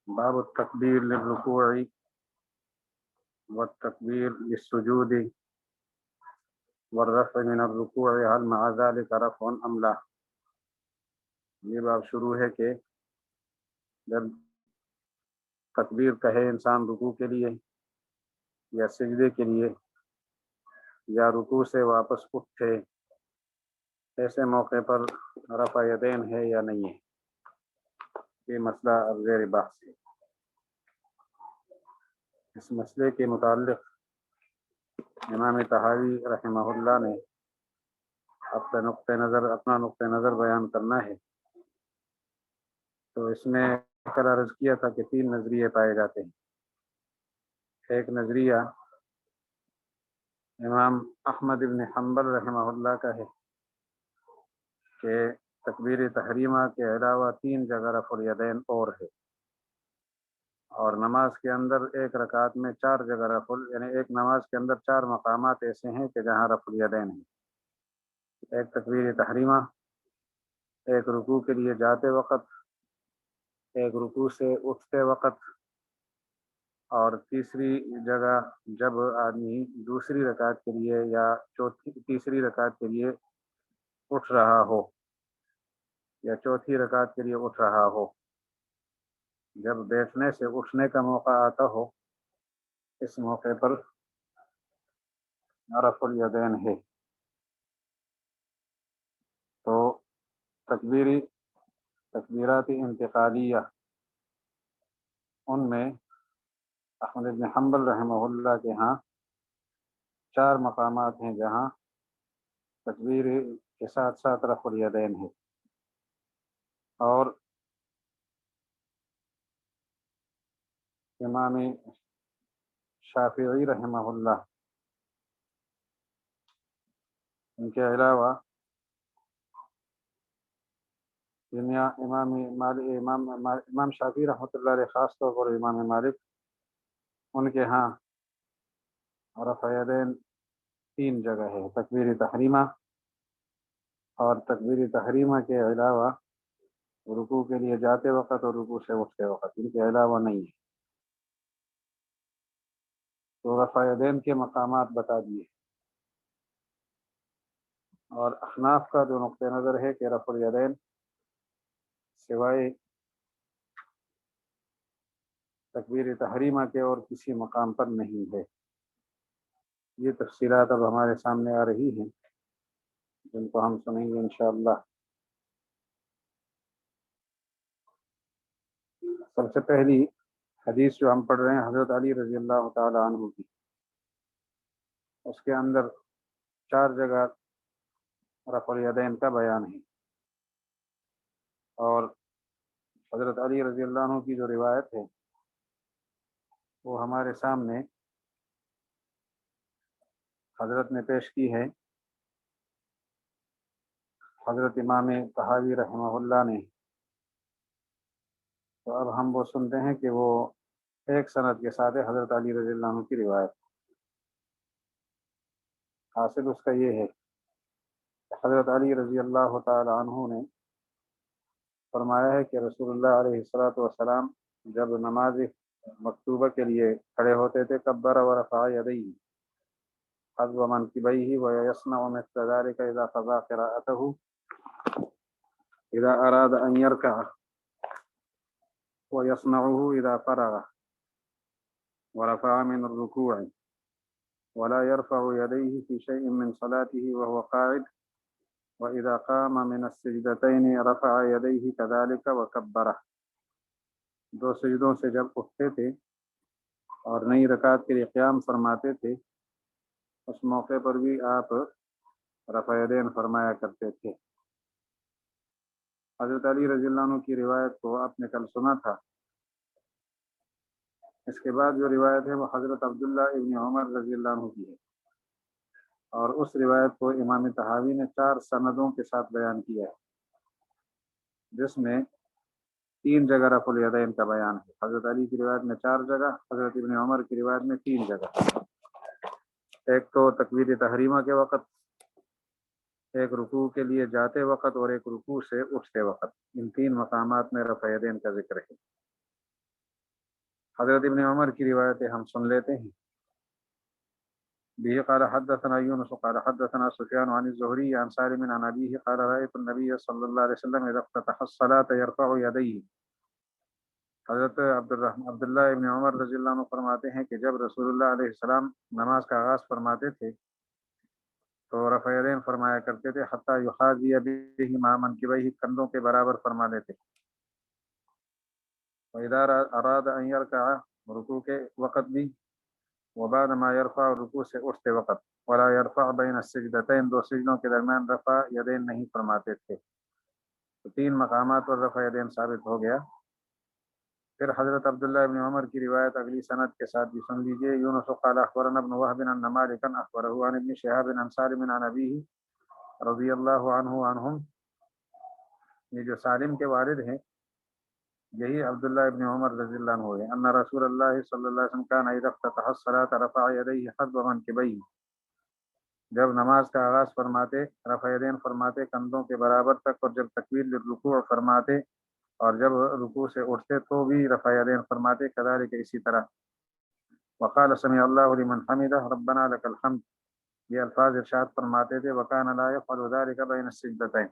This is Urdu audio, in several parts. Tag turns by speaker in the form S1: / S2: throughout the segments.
S1: باب التکبیر للرکوع والتکبیر للسجود والرفع من الرکوع هل مع ذلك رفع ام لا۔ یہ باب شروع ہے کہ جب تکبیر کہے انسان رکوع کے لیے یا سجدے کے لیے یا رکوع سے واپس اٹھے، ایسے موقع پر رفع یدین ہے یا نہیں ہے۔ یہ مسئلہ اب زیر بحث ہے۔ اس مسئلے کے متعلق امام طحاوی رحمہ اللہ نے اپنا نقطہ نظر بیان کرنا ہے، تو اس میں کل عرض کیا تھا کہ 3 نظریے پائے جاتے ہیں۔ ایک نظریہ امام احمد بن حنبل رحمہ اللہ کا ہے کہ تکبیر تحریمہ کے علاوہ 3 جگہ رفع الیدین اور ہے، اور نماز کے اندر ایک رکعت میں 4 جگہ یعنی ایک نماز کے اندر 4 مقامات ایسے ہیں کہ جہاں رفع الیدین ہیں۔ ایک تکبیر تحریمہ، ایک رکوع کے لیے جاتے وقت، ایک رکوع سے اٹھتے وقت، اور تیسری جگہ جب آدمی دوسری رکعت کے لیے یا تیسری رکعت کے لیے اٹھ رہا ہو یا چوتھی رکعت کے لیے اٹھ رہا ہو، جب بیٹھنے سے اٹھنے کا موقع آتا ہو، اس موقع پر رفع الیدین ہے۔ تو تکبیرات انتقالیہ، ان میں احمد بن حنبل رحمہ اللہ کے ہاں 4 مقامات ہیں جہاں تکبیر کے ساتھ ساتھ رفع الیدین ہے، اور امام شافعی رحمہ اللہ ان کے علاوہ امام شافعی رحمۃ اللہ علیہ، خاص طور پر امام مالک، ان کے ہاں رفع یدین 3 جگہ ہے، تکبیر تحریمہ، اور تکبیر تحریمہ کے علاوہ رکوع کے لیے جاتے وقت اور رکوع سے اٹھتے وقت، ان کے علاوہ نہیں ہے۔ تو رفع یدین کے مقامات بتا دیے، اور احناف کا جو نقطہ نظر ہے کہ رفع الیدین سوائے تکبیر تحریمہ کے اور کسی مقام پر نہیں ہے۔ یہ تفصیلات اب ہمارے سامنے آ رہی ہیں، جن کو ہم سنیں گے انشاءاللہ۔ سب سے پہلی حدیث جو ہم پڑھ رہے ہیں حضرت علی رضی اللہ تعالی عنہ کی، اس کے اندر 4 جگہ رفع الیدین کا بیان ہے، اور حضرت علی رضی اللہ عنہ کی جو روایت ہے وہ ہمارے سامنے حضرت نے پیش کی ہے، حضرت امام طحاوی رحمہ اللہ نے۔ تو اب ہم وہ سنتے ہیں کہ وہ ایک سند کے ساتھ ہے حضرت علی رضی اللہ عنہ کی روایت۔ حاصل اس کا یہ ہے کہ حضرت علی رضی اللہ تعالی عنہ نے فرمایا ہے کہ رسول اللہ علیہ الصلوۃ والسلام جب نماز مکتوبہ کے لیے کھڑے ہوتے تھے، کبر ورفع یدیہ حذو منکبیہ ویصنع مثل ذلك اذا قضى قراءته اذا اراد ان يركع ويصنعه اذا فرغ ورفع من الركوع ولا يرفع يديه في شيء من صلاته وهو قاعد وإذا قام من السجدتين رفع يديه كذلك وكبره۔ 2 سجدوں سے جب اٹھتے تھے اور نئی رکعت کے لیے قیام فرماتے تھے، اس موقع پر بھی آپ رفع یدین فرمایا کرتے تھے۔ حضرت علی رضی اللہ عنہ کی روایت کو آپ نے کل سنا تھا۔ اس کے بعد جو روایت ہے وہ حضرت عبداللہ ابن عمر رضی اللہ عنہ کی ہے، اور اس روایت کو امام طحاوی نے 4 سندوں کے ساتھ بیان کیا ہے، جس میں 3 جگہ رفع الیدین کا بیان ہے۔ حضرت علی کی روایت میں 4 جگہ، حضرت ابن عمر کی روایت میں 3 جگہ۔ ایک تو تکبیر تحریمہ کے وقت، ایک رکوع کے لیے جاتے وقت، اور ایک رکوع سے اٹھتے وقت۔ ان 3 مقامات میں رفع یدین کا ذکر ہے۔ حضرت ابن عمر کی روایتیں ہم سن لیتے ہیں. به قال حدثنا يونس قال حدثنا سفيان عن الزهري عن سالم عن أبيه قال رأيت النبي صلى الله عليه وسلم إذا افتتح الصلاة يرفع يديه. حضرت عبداللہ ابن عمر رضی اللہ عنہ فرماتے ہیں کہ جب رسول اللہ علیہ السلام نماز کا آغاز فرماتے تھے تو رفع یدین فرمایا کرتے تھے حتی یحاذی بہما منکبیہ، کندھوں کے برابر فرما لیتے. وَإِذَا أَرَادَ أَن يَرْكَعَ، رکوع کے وقت بھی، وبعد ما يرفع، رکوع سے اٹھتے وقت، ولا يرفع بین السجدتین، دو سجدوں کے درمیان رفع یدین نہیں فرماتے تھے. تو تین مقامات پر رفع یدین ثابت ہو گیا. پھر حضرت عبداللہ ابن عمر کی روایت اگلی سند کے ساتھ بھی سن لیجیے. یونس قال اخبرنا ابن وهب عن مالك اخبره عن ابن شهاب عن سالم عن ابيه رضی اللہ عنہ عنہم. یہ جو سالم کے والد ہیں یہی عبداللہ ابن عمر رضی اللہ عنہ ہے. ان رسول اللہ صلی اللہ علیہ وسلم كان اذا افتتح الصلاة رفع يديه حذو منكبيه، جب نماز کا آغاز فرماتے رفع یدین فرماتے کندھوں کے برابر تک، اور جب تکبیر للرکوع فرماتے اور جب رکوع سے اٹھتے تو بھی رفع یدین فرماتے، کذالک اسی طرح. وقال سمع اللہ لمن حمدہ ربنا لک الحمد، یہ الفاظ ارشاد فرماتے تھے. وکان لا یفعل ذلک بین السجدتین.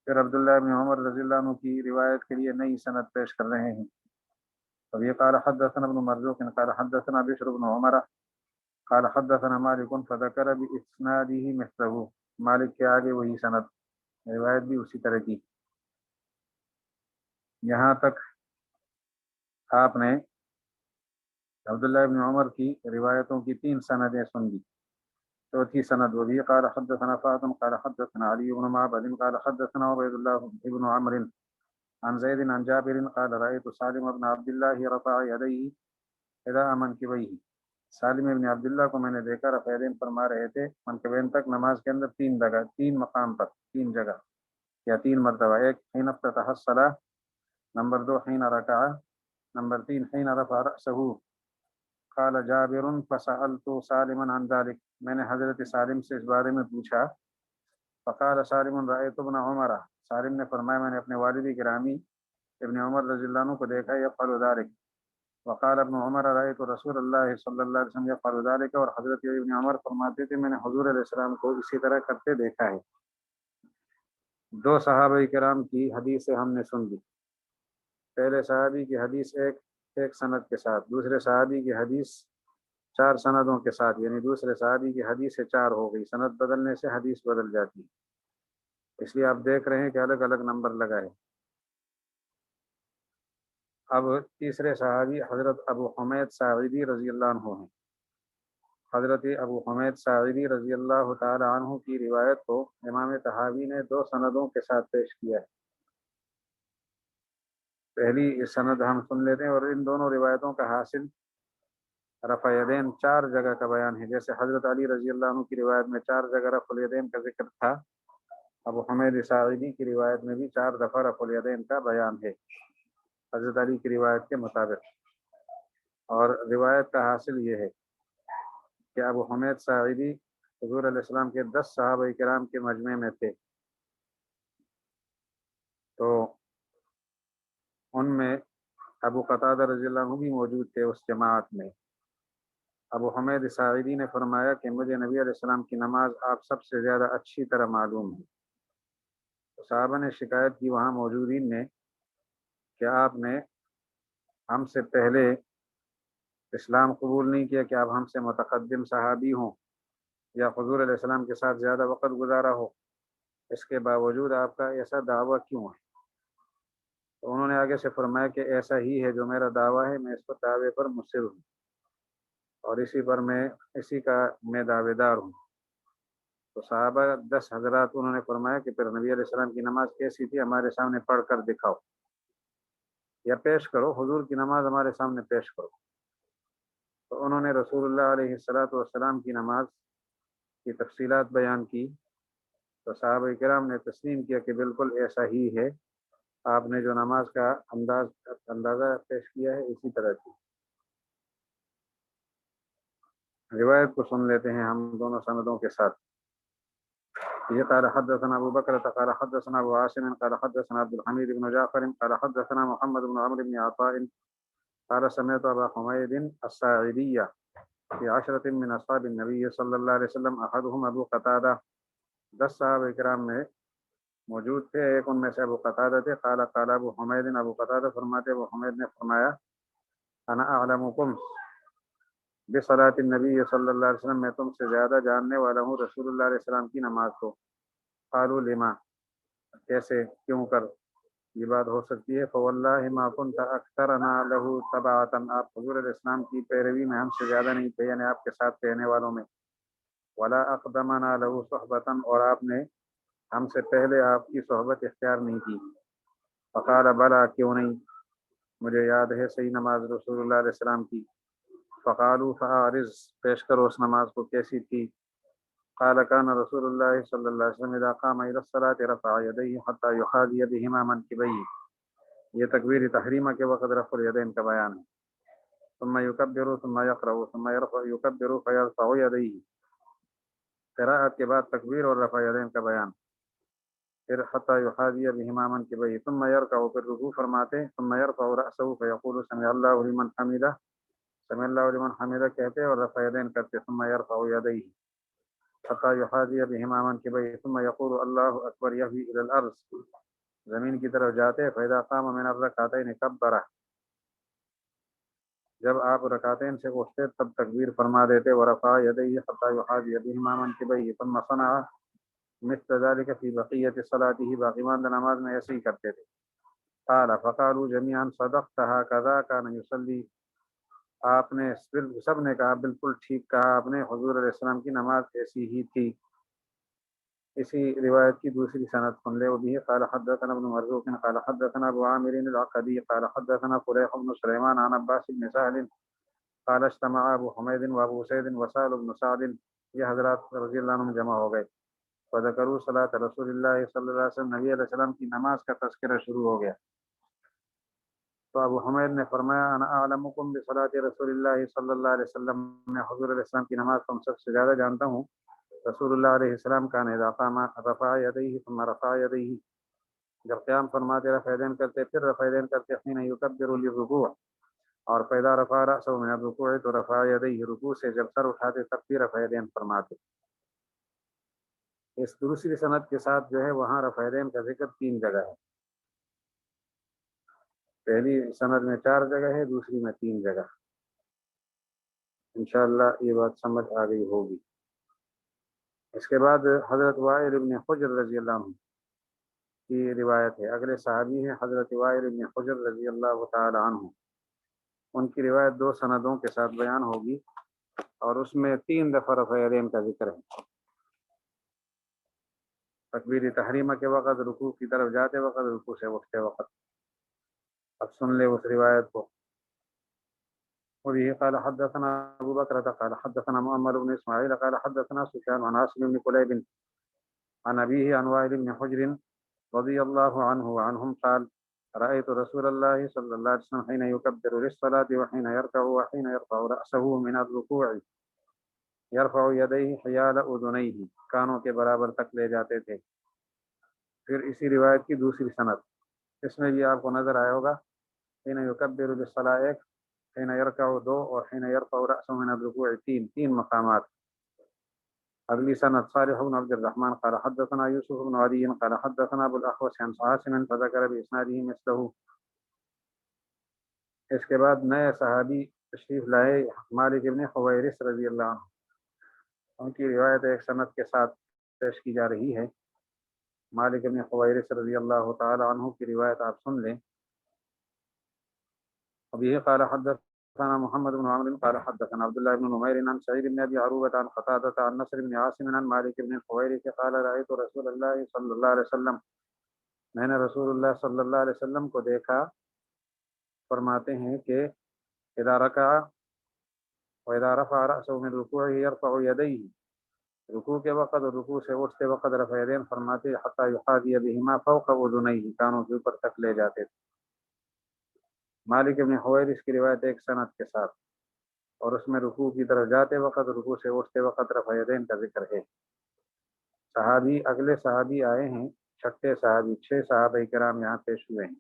S1: پھر عبداللہ ابن عمر رضی اللہ عنہ کی روایت کے لیے نئی سند پیش کر رہے ہیں. اب یہ قال حدثنا ابن مرزوق قال حدثنا بشر بن عمر قال حدثنا مالک فذکر باسناده مثله، مالک کے آگے وہی سند، روایت بھی اسی طرح کی. یہاں تک آپ نے عبداللہ ابن عمر کی روایتوں کی تین سندیں سن لی. چوتھی سند وہی قال حدثنا فاطم قال حدثنا علی بن معبد قال حدثنا عبید اللہ ابن عمر عن زید عن جابر قال رأيت سالم ابن عبداللہ رفع یدیہ اذا منکبیہ. سالم ابن عبداللہ کو میں نے دیکھا رفع یدین فرما رہے تھے منکبین تک نماز کے اندر تین جگہ، تین مقام پر، تین جگہ یا تین مرتبہ. ایک حین افتتح الصلاۃ، نمبر دو حین رکع، نمبر تین حین رفع رأسہ. قال جابر فسألت سالما عن ذلك، میں نے حضرت سالم سے اس بارے میں پوچھا. فقال سالم رأيت ابن عمر، سالم نے فرمایا میں نے اپنے والد گرامی ابن عمر رضی اللہ عنہ کو دیکھا یفعل ذلك. وقال ابن عمر رأيت رسول اللہ صلی اللہ علیہ وسلم یفعل ذلك، اور حضرت ابن عمر فرماتے تھے میں نے حضور علیہ السلام کو اسی طرح کرتے دیکھا ہے. دو صحابہ کرام کی حدیثیں ہم نے سن لی. پہلے صحابی کی حدیث ایک سند کے ساتھ، دوسرے صحابی کی حدیث چار سندوں کے ساتھ، یعنی دوسرے صحابی کی حدیث سے چار ہو گئی. سند بدلنے سے حدیث بدل جاتی ہے، اس لیے آپ دیکھ رہے ہیں کہ الگ الگ نمبر لگائے. اب تیسرے صحابی حضرت ابو حمید ساعدی رضی اللہ عنہ ہیں. حضرت ابو حمید ساعدی رضی اللہ تعالی عنہ کی روایت کو امام طحاوی نے دو سندوں کے ساتھ پیش کیا ہے. پہلی سند ہم سن لیتے ہیں، اور ان دونوں روایتوں کا حاصل رفع یدین چار جگہ کا بیان ہے. جیسے حضرت علی رضی اللہ عنہ کی روایت میں چار جگہ رفع الیدین کا ذکر تھا، ابو حمید ساعدی کی روایت میں بھی چار دفعہ رفع الیدین کا بیان ہے حضرت علی کی روایت کے مطابق. اور روایت کا حاصل یہ ہے کہ ابو حمید ساعدی حضور علیہ السلام کے 10 صحابہ کرام کے مجمع میں تھے، تو ان میں ابو قتادہ رضی اللہ عنہ بھی موجود تھے اس جماعت میں. ابو حمید ساعدی نے فرمایا کہ مجھے نبی علیہ السلام کی نماز آپ سب سے زیادہ اچھی طرح معلوم ہے. تو صحابہ نے شکایت کی وہاں موجودین نے کہ آپ نے ہم سے پہلے اسلام قبول نہیں کیا، کہ آپ ہم سے متقدم صحابی ہوں یا حضور علیہ السلام کے ساتھ زیادہ وقت گزارا ہو، اس کے باوجود آپ کا ایسا دعویٰ کیوں ہے؟ تو انہوں نے آگے سے فرمایا کہ ایسا ہی ہے جو میرا دعویٰ ہے، میں اس پر دعوے پر مصر ہوں اور اسی کا میں دعوے دار ہوں. تو صحابہ 10 حضرات انہوں نے فرمایا کہ پھر نبی علیہ السلام کی نماز کیسی تھی ہمارے سامنے پڑھ کر دکھاؤ یا پیش کرو، حضور کی نماز ہمارے سامنے پیش کرو. تو انہوں نے رسول اللہ علیہ السلام کی نماز کی تفصیلات بیان کی. تو صحابہ کرام نے تسلیم کیا کہ بالکل ایسا ہی ہے، آپ نے جو نماز کا اندازہ پیش کیا ہے اسی طرح کی. روایت کو سن لیتے ہیں ہم دونوں سندوں کے ساتھ. یہ قال حدثنا ابو بکر قال حدثنا ابو عاصم قال حدثنا عبد الحمید بن جعفر قال حدثنا محمد بن عمرو بن عطاء قال سمعت ابا حمید الساعدی في 10 من اصحاب النبی صلی اللہ علیہ وسلم احدهم ابو قتادہ، 10 صحابہ کرام میں موجود تھے، ایک ان میں سے ابو قتادہ تھے۔ قال ابو حمید، ابو قتادہ فرماتے ابو حمید نے فرمایا انا اعلمکم بصلاۃ النبی صلی اللہ علیہ وسلم، میں تم سے زیادہ جاننے والا ہوں رسول اللہ علیہ السلام کی نماز کو۔ قالوا لما، کیسے، کیوں کر یہ بات ہو سکتی ہے؟ فواللہ ما كنت اکثرنا له تبعا، آپ حضور علیہ السلام کی پیروی میں ہم سے زیادہ نہیں تھے، یعنی آپ کے ساتھ رہنے والوں میں۔ ولا اقدمنا له صحبتا، اور آپ نے ہم سے پہلے آپ کی صحبت اختیار نہیں کی۔ فقال بلا، کیوں نہیں، مجھے یاد ہے صحیح نماز رسول اللہ علیہ السلام کی۔ فقالوا فاعرض، پیش کرو اس نماز کو، کیسی تھی؟ قال كان رسول اللہ صلی اللہ علیہ وسلم اذا قام الى الصلاة رفع يديه حتى يحاذي بهما منكبيه، یہ تکبیر تحریمہ کے وقت رفع الیدین کا بیان ہے۔ ثم يكبر ثم يقرأ ثم يرفع يكبر فيرفع يديه، قراءت کے بعد تکبیر اور رفع یدین کا بیان، پھر حتى يحاذي بهما منكبيه ثم يركع، پھر رکوع فرماتے، ثم يرفع رأسه فيقول سمع الله لمن حمده، سمع الله لمن حمده کہتے اور رفع یدین کرتے، ثم يرفع يديه حتى يحاذي بهما منكبيه ثم يقول الله اکبر يهوي الى الارض، زمین کی طرف جاتے، فاذا قام من الركعتين كبر، جب آپ رکعتین سے اٹھتے تب تکبیر فرما دیتے، ورفع يديه حتى يحاذي بهما منكبيه ثم صنع مثل ذلك في بقية صلاته، باقی ماندہ نماز میں ایسے ہی کرتے تھے۔ قال فقالوا جميعا صدقت هكذا كان يصلي، آپ نے سب نے کہا بالکل ٹھیک کہا آپ نے، حضور علیہ السلام کی نماز ایسی ہی تھی۔ اسی روایت کی دوسری سند سن لے، وہ بھی قال حدثنا ابن مرزوق قال حدثنا ابو عامر العقدی قال حدثنا فریح بن سلیمان عن عباس بن سهل قال اجتمع ابو حمید وابو سعید وسهل بن سعد، یہ حضرات رضی اللہ عنہم جمع ہو گئے، فذکروا صلاۃ رسول اللہ صلی اللہ علیہ وسلم، نبی علیہ السلام کی نماز کا تذکرہ شروع ہو گیا۔ تو ابو حمید نے فرمایا انا اعلمکم بصلاۃ رسول اللہ صلی اللہ علیہ وسلم، میں حضور علیہ السلام کی نماز تم سب سے زیادہ جانتا ہوں۔ رسول اللہ علیہ السلام کان اذا قام رفع یدیہ ثم رفع یدیہ، جب قیام فرماتے رفع یدین کرتے پھر رفع یدین کرتے، حین یکبر للرکوع، اور فاذا رفع رأسه من الرکوع تو رفع یدیہ، رکوع سے جب سر اٹھاتے تب بھی رفع یدین فرماتے۔ اس دوسری سند کے ساتھ جو ہے وہاں رفع یدین کا ذکر 3 جگہ ہے، پہلی سند میں 4 جگہ ہے، دوسری میں 3 جگہ۔ انشاءاللہ یہ بات سمجھ آ گئی ہوگی۔ اس کے بعد حضرت وائل بن حجر رضی اللہ عنہ کی روایت ہے، اگلے صحابی ہیں حضرت وائل بن حجر رضی اللہ تعالی عنہ، ان کی روایت 2 سندوں کے ساتھ بیان ہوگی، اور اس میں 3 دفعہ رفع یدین کا ذکر ہے، تکبیر تحریمہ کے وقت، رکوع کی طرف جاتے وقت، رکوع سے اٹھتے وقت۔ اب سن لے اس روایت کو۔ وبه قال حدثنا ابو بكر قال حدثنا محمد بن اسماعيل قال حدثنا سفيان عن عاصم بن كليب عن ابيه عن وائل بن حجر رضي الله عنه وعنهم قال رأيت رسول الله صلى الله عليه وسلم حين يكبر للصلاة وحين يركع وحين يرفع رأسه من الركوع يرفع يديه حيال اذنيه، کانوں کے برابر تک لے جاتے تھے۔ پھر اسی روایت کی دوسری سند، اس میں بھی آپ کو نظر آیا ہوگا حين يكبر للصلاة 1، حين يركع 2، اور حين يرفع رأسه من الركوع 3 مقامات۔ اگلی سند صالح بن عبد الرحمن قال حدثنا يوسف بن عدي قال حدثنا ابو الاحوص عن عاصم فذكر باسناده مثله۔ اس کے بعد نئے صحابی تشریف لائے مالک بن حویرث رضی اللہ عنہ، ان کی روایت ایک سند کے ساتھ پیش کی جا رہی ہے۔ مالک بن حویرث رضی اللہ تعالی عنہ کی روایت آپ سن لیں۔ ابھی قال حدثنا محمد بن عمرو قال حدثنا عبد الله بن نمير عن سعيد بن ابي عروبة عن قتادة عن نصر بن عاصم عن مالك بن الحويرث قال رأيت رسول الله صلی اللہ علیہ وسلم، میں نے رسول اللہ صلی اللہ علیہ وسلم کو دیکھا، فرماتے ہیں کہ اذا رکع واذا رفع رأسه من ركوعه يرفع يديه، رکوع کے وقت اور رکوع سے اٹھتے وقت رفع یدین فرماتے، حتى يحاذي بهما فوق اذنيه، کانوں کے اوپر تک لے جاتے تھے۔ مالک ابن حویرث کی روایت ایک سند کے ساتھ، اور اس میں رکوع کی طرف جاتے وقت، رکوع سے اٹھتے وقت رفع یدین کا ذکر ہے۔ صحابی اگلے صحابی آئے ہیں، 6 صحابی، 6 صحابہ کرام یہاں پیش ہوئے ہیں۔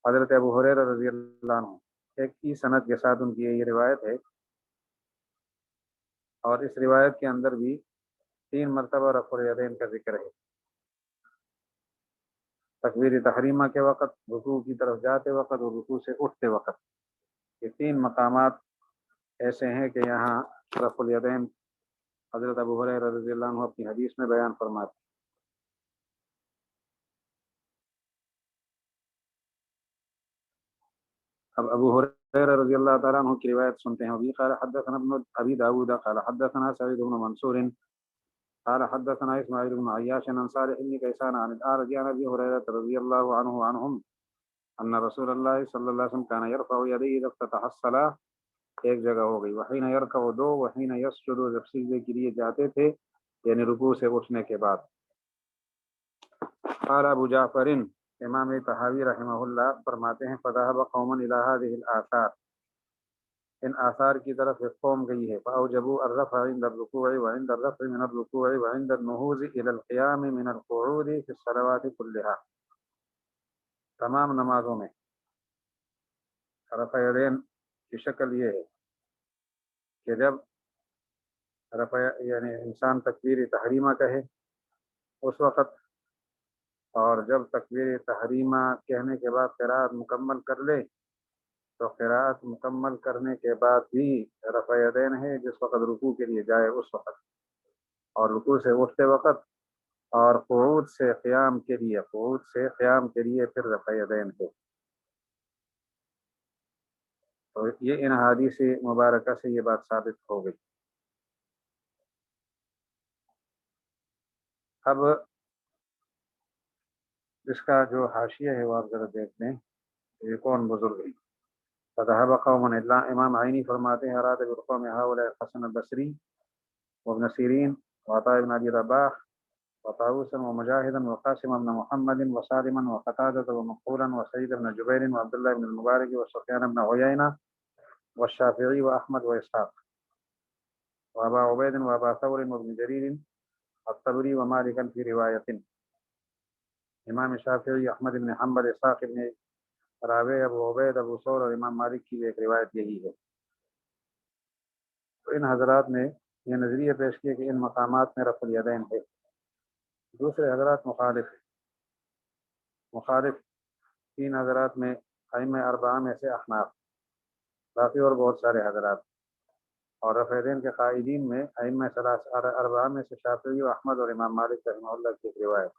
S1: حضرت ابو ہریرہ رضی اللہ عنہ ایک ہی سند کے ساتھ ان کی یہ روایت ہے، اور اس روایت کے اندر بھی 3 مرتبہ رفع الیدین کا ذکر ہے، تکبیر تحریمہ کے وقت، رکوع کی طرف جاتے وقت اور رکوع سے اٹھتے وقت۔ یہ 3 مقامات ایسے ہیں کہ یہاں رفع الیدین حضرت ابو ہریرہ رضی اللہ عنہ اپنی حدیث میں بیان فرماتے ہیں۔ اب ابو ہریرہ رضی اللہ تعالیٰ عنہ کی روایت سنتے ہیں۔ ابھی قال حدثنا ابن ابی داود قال حدثنا سعید بن منصور قال حدثنا اسماعیل بن عیاش عن صالح بن کیسان عن الأعرج عن ابی ہریرہ رضی اللہ عنہ عنہم ان رسول اللہ صلی اللہ علیہ وسلم كان يرفع يديه اذا افتتح الصلاة، ایک جگہ ہو گئی، وحین یرکع 2، وحین یسجد، جب سجدے کے لیے جاتے تھے یعنی رکوع سے اٹھنے کے بعد۔ قال ابو جعفر، امام طحاوی رحمہ اللہ فرماتے ہیں فذهب قوم الى هذه الاثار، ان آثار کی طرف ایک قوم گئی ہے، فاوجبوا الرفع عند الركوع وعند الرفع من الركوع وعند النهوض الى القيام من القعود في الصلوات كلها، تمام نمازوں میں رفع یدین کی شکل یہ ہے کہ جب رفع یعنی انسان تکبیر تحریمہ کہے اس وقت، اور جب تکبیر تحریمہ کہنے کے بعد قرات مکمل کر لے تو قرات مکمل کرنے کے بعد بھی رفع یدین ہے، جس وقت رکوع کے لیے جائے اس وقت، اور رکوع سے اٹھتے وقت، اور قعود سے قیام کے لیے پھر رفع یدین ہے۔ تو یہ ان حدیث مبارکہ سے یہ بات ثابت ہو گئی۔ اب اس کا جو حاشیہ ہے وہ آپ ذرا دیکھ لیں، یہ کون بزرگ ہے۔ فذهب قوم الا، امام عینی فرماتے ہیں اراد بالقوم هؤلاء الحسن البصری وابن سیرین وعطاء بن ابی رباح وطاووسا ومجاهدا وقاسم بن محمد وسالما وقتادة ومقولا وسعيد بن جبير وعبد الله بن المبارك وسفيان بن عيينة والشافعي واحمد واسحاق وابا عبيد وابا ثور وابن جرير الطبري ومالكا في رواية، امام شافعی، احمد بن حنبل، اسحاق بن راوے، ابو عبید، ابو ثور اور امام مالک کی ایک روایت یہی ہے۔ تو ان حضرات نے یہ نظریہ پیش کیا کہ ان مقامات میں رفع الیدین ہے۔ دوسرے حضرات مخالف 3 حضرات میں ائمہ 4 میں سے احناف، باقی اور بہت سارے حضرات، اور رفع الیدین کے قائلین میں ائمہ 4 میں سے شافعی و احمد اور امام مالک رحمہ اللہ کی ایک روایت۔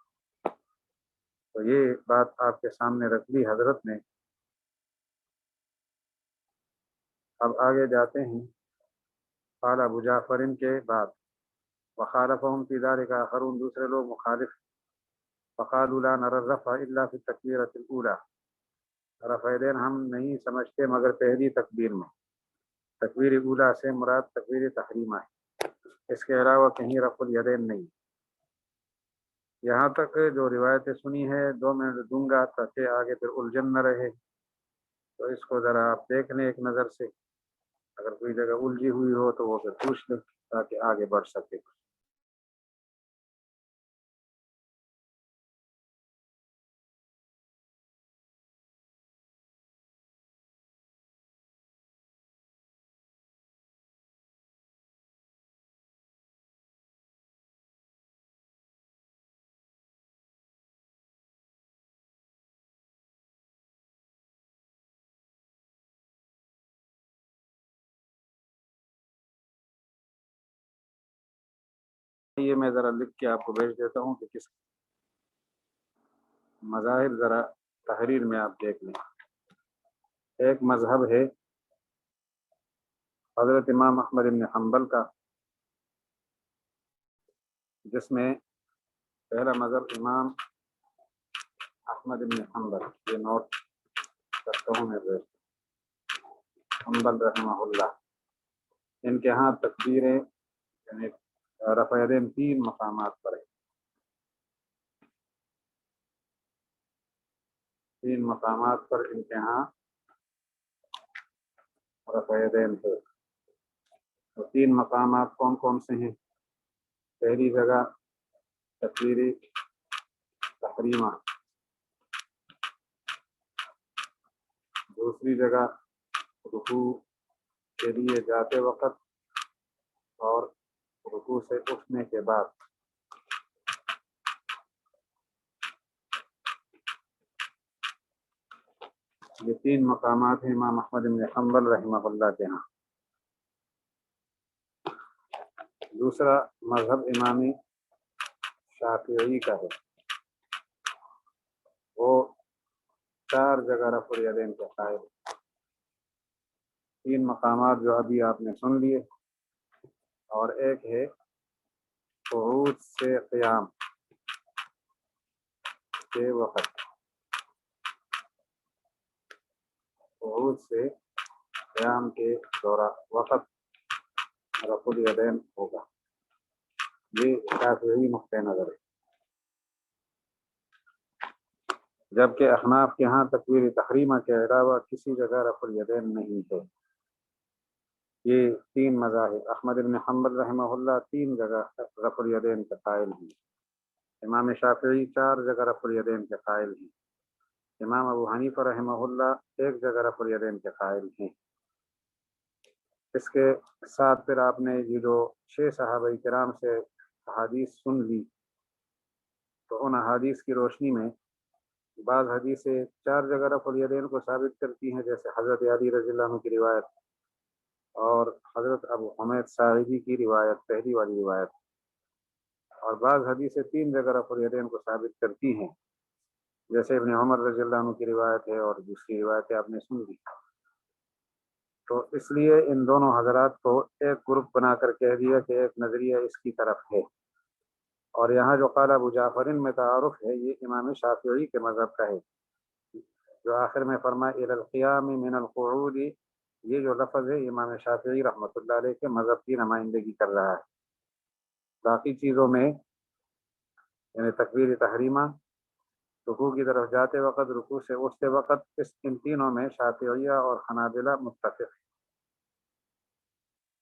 S1: تو یہ بات آپ کے سامنے رکھ دی حضرت نے۔ اب آگے جاتے ہیں۔ قال ابو جعفر کے بعد وخالفهم في ذلك آخرون، دوسرے لوگ مخالف، فقالوا لا نرى الرفع الا في التكبيرة الاولى، رفع یدین ہم نہیں سمجھتے مگر پہلی تکبیر میں، تکبیر اولا سے مراد تکبیر تحریمہ ہے، اس کے علاوہ کہیں رفع الیدین نہیں۔ یہاں تک جو روایتیں سنی ہے 2 منٹ دوں گا تاکہ آگے پھر الجھن نہ رہے، تو اس کو ذرا آپ دیکھ لیں ایک نظر سے، اگر کوئی جگہ الجھی ہوئی ہو تو وہ پھر پوچھ لیں تاکہ آگے بڑھ سکے۔ یہ میں ذرا لکھ کے آپ کو بھیج دیتا ہوں کہ کس مذاہب ذرا تحریر میں آپ دیکھ لیں۔ ایک مذہب ہے حضرت امام احمد بن حنبل کا، جس میں پہلا مذہب امام احمد بن حنبل، یہ نوٹ کرتا ہوں میں، حنبل رحمہ اللہ، ان کے ہاں تکبیریں یعنی رفع یدین 3 مقامات پر ہے، 3 مقامات پر ان کے ہاں رفع یدین ہے۔ تو 3 مقامات کون کون سے ہیں؟ پہلی جگہ تکبیر تحریمہ، دوسری جگہ رکوع کے لیے جاتے وقت اور رکوع سے اٹھنے کے بعد۔ یہ تین مقامات ہیں امام احمد بن حنبل رحمہ اللہ کے ہاں۔ دوسرا مذہب امام شافعی کا ہے، وہ 4 جگہ رفع الیدین کے قائل۔ 3 مقامات جو ابھی آپ نے سن لیے، اور ایک ہے قعود سے قیام کے وقت، قعود سے قیام کے وقت رفع الیدین ہوگا۔ یہ شافعی نقطہ نظر ہے، جبکہ احناف کے ہاں تکبیر تحریمہ کے علاوہ کسی جگہ رفع الیدین نہیں ہے۔ یہ 3 مذاہب، احمد بن حنبل رحمہ اللہ 3 جگہ رفع الیدین کے قائل ہیں، امام شافعی 4 جگہ رفع الیدین کے قائل ہیں، امام ابو حنیفہ رحمہ اللہ 1 جگہ رفع الیدین کے قائل ہیں۔ اس کے ساتھ پھر آپ نے یہ جو 6 صحابہ کرام سے احادیث سن لی، تو ان احادیث کی روشنی میں بعض حدیثیں 4 جگہ رفع الیدین کو ثابت کرتی ہیں، جیسے حضرت علی رضی اللہ عنہ کی روایت اور حضرت ابو حمید ساعدی کی روایت، پہلی والی روایت، اور بعض حدیثیں 3 جگہ رفع الیدین کو ثابت کرتی ہیں، جیسے ابن عمر رضی اللہ عنہ کی روایت ہے اور دوسری روایتیں آپ نے سن لی۔ تو اس لیے ان دونوں حضرات کو ایک گروپ بنا کر کہہ دیا کہ ایک نظریہ اس کی طرف ہے، اور یہاں جو قال ابو جعفر میں تعارف ہے، یہ امام شافعی کے مذہب کا ہے، جو آخر میں فرمائے الی القیام من القعود، یہ جو لفظ ہے امام شافعی رحمۃ اللہ علیہ کے مذہب کی نمائندگی کر رہا ہے۔ باقی چیزوں میں یعنی تکبیر تحریمہ، رکوع کی طرف جاتے وقت، رکوع سے اٹھتے وقت، ان تینوں میں شافعیہ اور حنابلہ متفق ہیں۔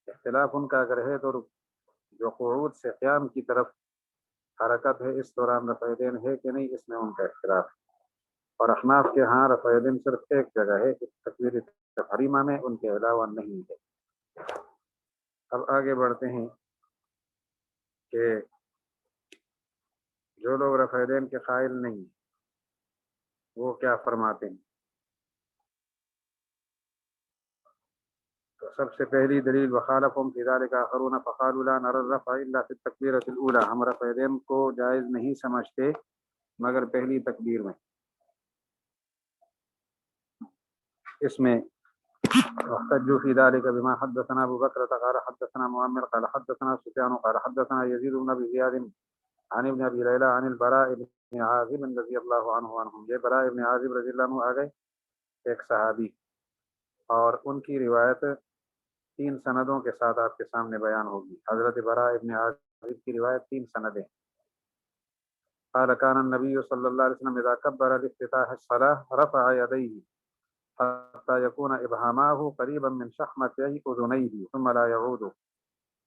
S1: اختلاف ان کا اگر ہے تو جو قعود سے قیام کی طرف حرکت ہے، اس دوران رفع الیدین ہے کہ نہیں، اس میں ان کا اختلاف ہے، اور احناف کے ہاں رفع الیدین صرف ایک جگہ ہے، تکبیر تحریمہ میں، ان کے علاوہ نہیں ہے۔ اب آگے بڑھتے ہیں کہ جو لوگ رفع الیدین کے قائل نہیں وہ کیا فرماتے ہیں۔ تو سب سے پہلی دلیل وخالفهم في ذلك آخرون فقالوا لا نرى الرفع الا في التكبيرة الاولى، ہم رفع الیدین کو جائز نہیں سمجھتے مگر پہلی تکبیر میں۔ اس میں واحتجوا في ذلك بما حدثنا ابو بکر قال حدثنا معمر قال حدثنا سفيان قال حدثنا يزيد بن ابي زياد عن ابن ابي ليلى عن البراء بن عازب رضی اللہ عنہ یہ براء ابن عازب رضی اللہ عنہ آ گئے، ایک صحابی، اور ان کی روایت 3 سندوں کے ساتھ آپ کے سامنے بیان ہوگی۔ حضرت براء ابن عازب کی روایت 3 سندیں۔ قال كان النبي صلی اللہ علیہ وسلم اذا كبر لافتتاح الصلاة رفع يديه حتى يكون ابهاماه قريبا من شحمتي اذنيه ثم لا يعود۔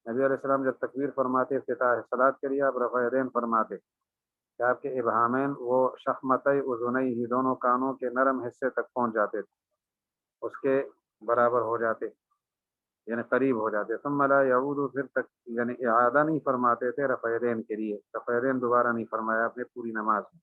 S1: نبی علیہ السلام جب تکبیر فرماتے افتتاح صلاۃ کے لیے، آپ رفع یدین فرماتے کہ آپ کے ابہامین وہ شحمتي اذنيه دونوں کانوں کے نرم حصے تک پہنچ جاتے تھے، اس کے برابر ہو جاتے، یعنی قریب ہو جاتے۔ ثم لا يعود، پھر تک یعنی اعادہ نہیں فرماتے تھے رفع یدین کے لیے، رفع یدین دوبارہ نہیں فرمایا آپ نے پوری نماز میں۔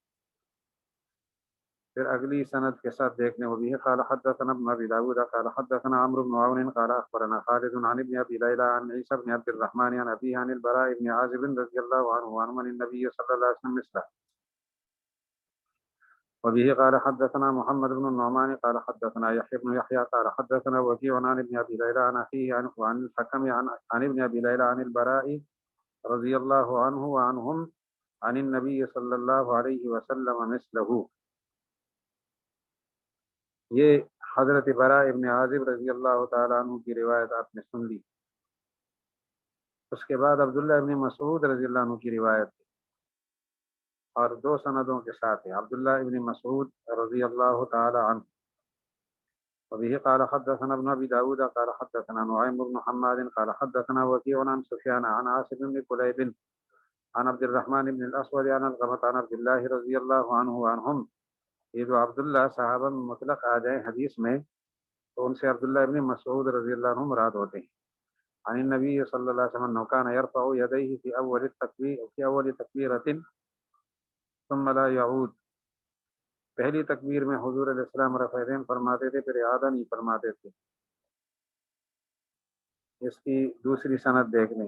S1: پھر اگلی سند کے ساتھ دیکھنے وہ بھی ہے۔ قال حدثنا ابن ابي داود قال حدثنا عمرو بن عون قال اخبرنا خالد عن ابن ابي ليلى عن عيسى بن عبد الرحمن عن ابيه عن البراء بن عازب رضي الله عنه عن النبي صلى الله عليه وسلم مثله، وبه قال حدثنا محمد بن النعمان قال حدثنا يحيى بن يحيى قال حدثنا وكيع عن ابن ابي ليلى عن اخيه عن الحكم عن ابن ابي ليلى عن البراء رضي الله عنه وعنهم عن النبي صلى الله عليه وسلم مثله۔ یہ حضرت براء ابن عازب رضی اللہ تعالیٰ عنہ کی روایت آپ نے سن لی۔ اس کے بعد عبداللہ ابن مسعود رضی اللہ عنہ کی روایت ہے، اور 2 سندوں کے ساتھ ہے۔ عبداللہ ابن مسعود رضی اللہ تعالیٰ عنہ، وبه قال حدثنا ابن ابي داود قال حدثنا نعيم بن حماد قال حدثنا وكيع عن سفيان عن عاصم بن كليب عن عبد الرحمن بن الاسود عن الغمة عن عبد الله رضی اللہ عنہ عنهم۔ یہ جو عبداللہ صحابہ میں مطلق آ جائیں حدیث میں تو ان سے عبداللہ ابن مسعود رضی اللہ عنہ مراد ہوتے ہیں. عن النبی صلی اللہ علیہ وسلم كان يرفع يديه في اول التكبير في اول تكبيرة ثم لا يعود. پہلی تکبیر میں حضور علیہ السلام رفع یدین فرماتے تھے، پھر اعادہ نہیں فرماتے تھے. اس کی دوسری سند دیکھ لیں.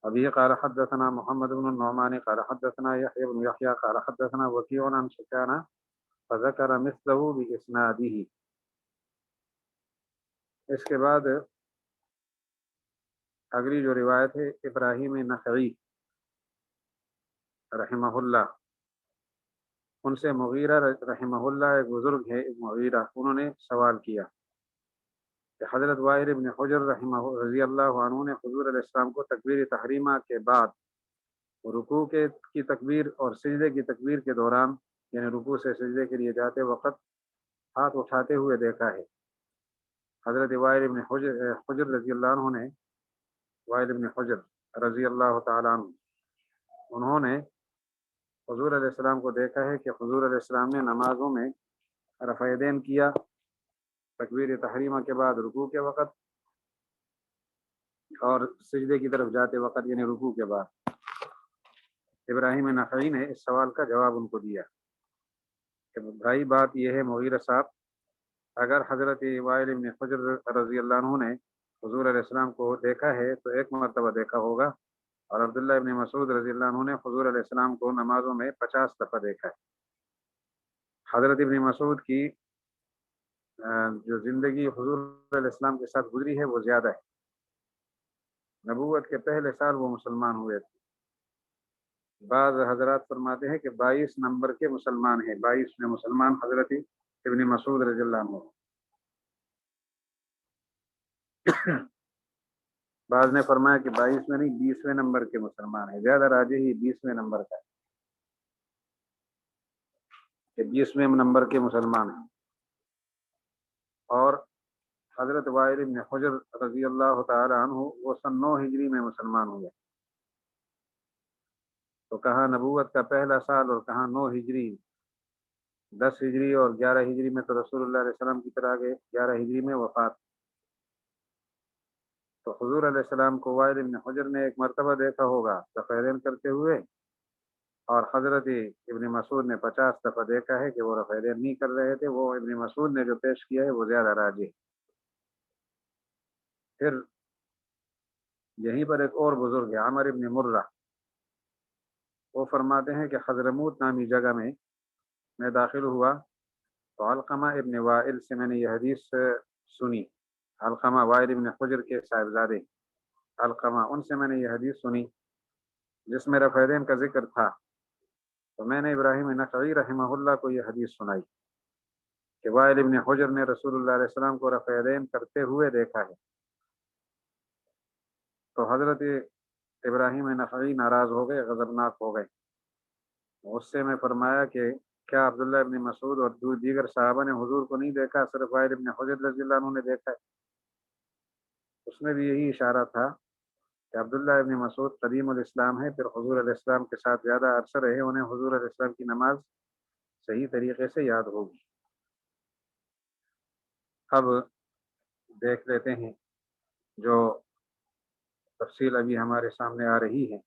S1: ابھی قال حدثنا محمد بن النعمان قال حدثنا يحيى بن يحيى قال حدثنا وكيع عن سفيان فذكر مثله باسناده. اس کے بعد اگلی جو روایت ہے ابراہیم نخعی رحمہ اللہ، ان سے مغیرہ رحمہ اللہ ایک بزرگ ہے مغیرہ، انہوں نے سوال کیا کہ حضرت وائل بن حجر رحمہ رضی اللہ عنہ نے حضور علیہ السلام کو تکبیر تحریمہ کے بعد رکوع کی تکبیر اور سجدے کی تکبیر کے دوران، یعنی رکوع سے سجدے کے لیے جاتے وقت ہاتھ اٹھاتے ہوئے دیکھا ہے. حضرت وائل بن حجر رضی اللہ عنہ نے، وائل بن حجر رضی اللہ تعالیٰ عنہ، انہوں نے حضور علیہ السلام کو دیکھا ہے کہ حضور علیہ السلام نے نمازوں میں رفع یدین کیا تکبیر تحریمہ کے بعد رکوع کے وقت اور سجدے کی طرف جاتے وقت، یعنی رکوع کے بعد. ابراہیم نخعی نے اس سوال کا جواب ان کو دیا کہ بھائی بات یہ ہے مغیرہ صاحب، اگر حضرت وائل بن حجر رضی اللہ عنہ نے حضور علیہ السلام کو دیکھا ہے تو ایک مرتبہ دیکھا ہوگا، اور عبداللہ ابن مسعود رضی اللہ عنہ نے حضور علیہ السلام کو نمازوں میں 50 دفعہ دیکھا ہے. حضرت ابن مسعود کی جو زندگی حضور علیہ السلام کے ساتھ گزری ہے وہ زیادہ ہے. نبوت کے پہلے سال وہ مسلمان ہوئے تھے. بعض حضرات فرماتے ہیں کہ 22 نمبر کے مسلمان ہیں، 22 میں مسلمان حضرت ابن مسعود رضی اللہ عنہ. بعض نے فرمایا کہ 22 میں نہیں 20ویں نمبر کے مسلمان ہیں، زیادہ راجح ہی 20ویں نمبر کا ہے کہ 20ویں نمبر کے مسلمان ہیں. اور حضرت وائل بن حجر رضی اللہ تعالی عنہ وہ سن 9 ہجری میں مسلمان ہوئے. تو کہاں نبوت کا پہلا سال اور کہاں 9 ہجری، 10 ہجری اور 11 ہجری میں تو رسول اللہ علیہ السلام کی طرح آگے 11 ہجری میں وفات. تو حضور علیہ السلام کو وائل بن حجر نے ایک مرتبہ دیکھا ہوگا رفع یدین کرتے ہوئے، اور حضرت ابن مسعود نے 50 دفعہ دیکھا ہے کہ وہ رفع یدین نہیں کر رہے تھے. وہ ابن مسعود نے جو پیش کیا ہے وہ زیادہ راجح. پھر یہیں پر ایک اور بزرگ ہے عمر ابن مرہ، وہ فرماتے ہیں کہ حضرموت نامی جگہ میں داخل ہوا تو علقمہ ابن وائل سے میں نے یہ حدیث سنی. علقمہ وائل ابن حجر کے صاحبزادے علقمہ، ان سے میں نے یہ حدیث سنی جس میں رفع یدین کا ذکر تھا. تو میں نے ابراہیم نخعی رحمہ اللہ کو یہ حدیث سنائی کہ وائل ابن حجر نے رسول اللہ علیہ السلام کو رفع یدین کرتے ہوئے دیکھا ہے. تو حضرت ابراہیم نخعی ناراض ہو گئے، غضبناک ہو گئے. اس سے میں فرمایا کہ کیا عبداللہ ابن مسعود اور دیگر صحابہ نے حضور کو نہیں دیکھا، صرف وائل ابن حجر رضی اللہ عنہ نے دیکھا ہے؟ اس میں بھی یہی اشارہ تھا کہ عبداللہ ابن مسعود قدیم الاسلام ہے، پھر حضور علیہ السلام کے ساتھ زیادہ عرصہ رہے، انہیں حضور علیہ السلام کی نماز صحیح طریقے سے یاد ہوگی. اب دیکھ لیتے ہیں جو تفصیل ابھی ہمارے سامنے آ رہی ہے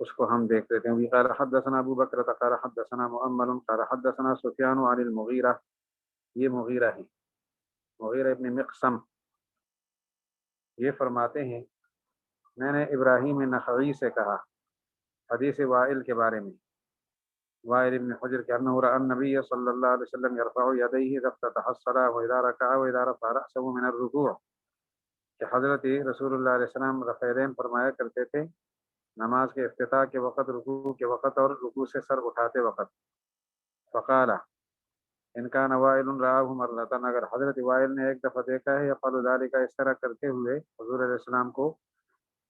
S1: اس کو ہم دیکھ لیتے ہیں. قال حدثنا ابو بکر قال حدثنا مؤمل قال حدثنا سفیان عن المغیرہ، یہ مغیرہ ہے، مغیرہ ابن مقسم. یہ فرماتے ہیں میں نے ابراہیم نخعی سے کہا حدیث وائل کے بارے میں، وائل ابن حجر کہ انہ رأى النبی صلی اللہ علیہ وسلم يرفع یدیہ اذا افتتح الصلاة واذا رکع واذا رفع رأسه من الرکوع، کہ حضرت رسول اللہ علیہ السلام رفع یدین فرمایا کرتے تھے نماز کے افتتاح کے وقت، رکوع کے وقت اور رکوع سے سر اٹھاتے وقت. فقال ان کان وائل رآہ مرۃ، اگر حضرت وائل نے ایک دفعہ دیکھا ہے یفعل ذلک اس طرح کرتے ہوئے حضور علیہ السلام کو،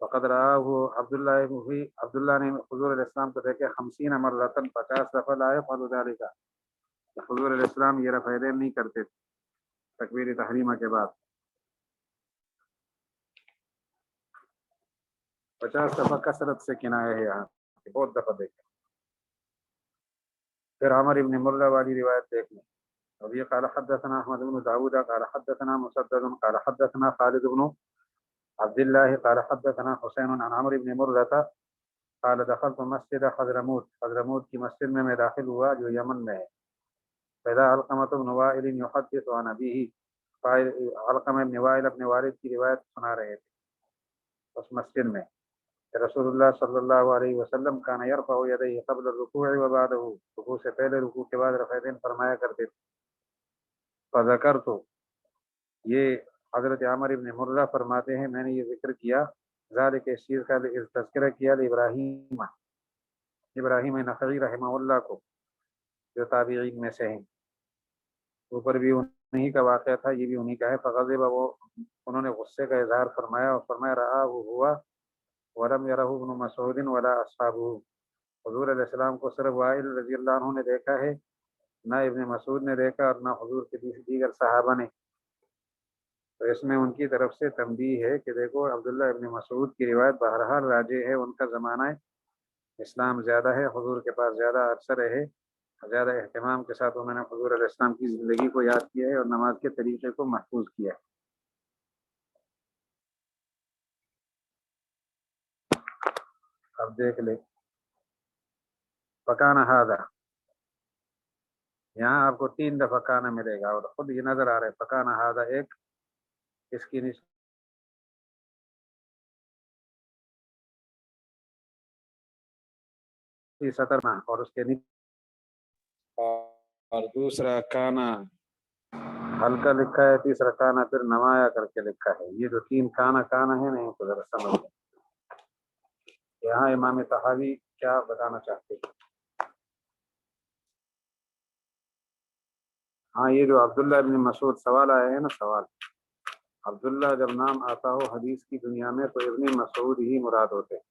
S1: فقد رآہ عبداللہ نے حضور علیہ السلام کو دیکھے 50 مرۃ 50 دفعہ لا یفعل ذلک، حضور علیہ السلام یہ رفع یدین نہیں کرتے تکبیر تحریمہ کے بعد. 50 دفعہ کثرت سے کنایہ ہے، یہاں بہت دفعہ دیکھا. پھر عمر ابن مرہ والی روایت دیکھ لیں وبه قال حدثنا أحمد بن داود قال حدثنا مسدد قال حدثنا خالد بن عبد الله قال حدثنا حسين عن عمرو بن مرة قال دخلت مسجد حضرموت کی مسجد میں داخل ہوا جو یمن میں ہے. فإذا علقمة بن وائل يحدث عن أبيه. علقمہ بن وائل اپنے والد کی روایت سنا رہے تھے اس مسجد میں. رسول اللہ صلی اللہ علیہ وسلم کان یرفع یدیہ قبل الرکوع وبعدہ، رکوع سے پہلے رکوع کے بعد رفع یدین فرمایا کرتے تھے. فذکرت، یہ حضرت عامر ابن مرہ فرماتے ہیں میں نے یہ ذکر کیا ذالک اس چیز کا تذکرہ کیا ابراہیم نخعی رحمہ اللہ کو جو تابعین میں سے ہیں. اوپر بھی انہی کا واقعہ تھا، یہ بھی انہی کا ہے. فغضب، وہ انہوں نے غصے کا اظہار فرمایا اور فرمایا رآہ ہوا ولم یرہ ابن مسعود ولا اصحابہ، حضور علیہ السلام کو صرف وائل رضی اللہ عنہ نے دیکھا ہے، نہ ابن مسعود نے دیکھا اور نہ حضور کے دیگر صحابہ نے. تو اس میں ان کی طرف سے تنبیہ ہے کہ دیکھو عبداللہ ابن مسعود کی روایت بہرحال راجح ہے، ان کا زمانہ اسلام زیادہ ہے، حضور کے پاس زیادہ عرصہ رہے، زیادہ اہتمام کے ساتھ انہوں نے حضور علیہ السلام کی زندگی کو یاد کیا ہے اور نماز کے طریقے کو محفوظ کیا ہے. اب دیکھ لے فکان ہذا، یہاں آپ کو 3 دفعہ کانا ملے گا اور خود یہ نظر آ رہا ہے فکان ہذا ایک اس کی نچلی سطر میں اور اس کے اور دوسرا کانا ہلکا لکھا ہے، تیسرا کانا پھر نمایا کر کے لکھا ہے. یہ جو 3 کانا ہے نا ان کو ذرا سمجھ لیں. یہاں امام طحاوی کیا بتانا چاہتے ہیں؟ ہاں یہ جو عبداللہ ابن مسعود سوال آیا ہے نا، سوال عبداللہ جب نام آتا ہو حدیث کی دنیا میں تو ابن مسعود ہی مراد ہوتے ہیں.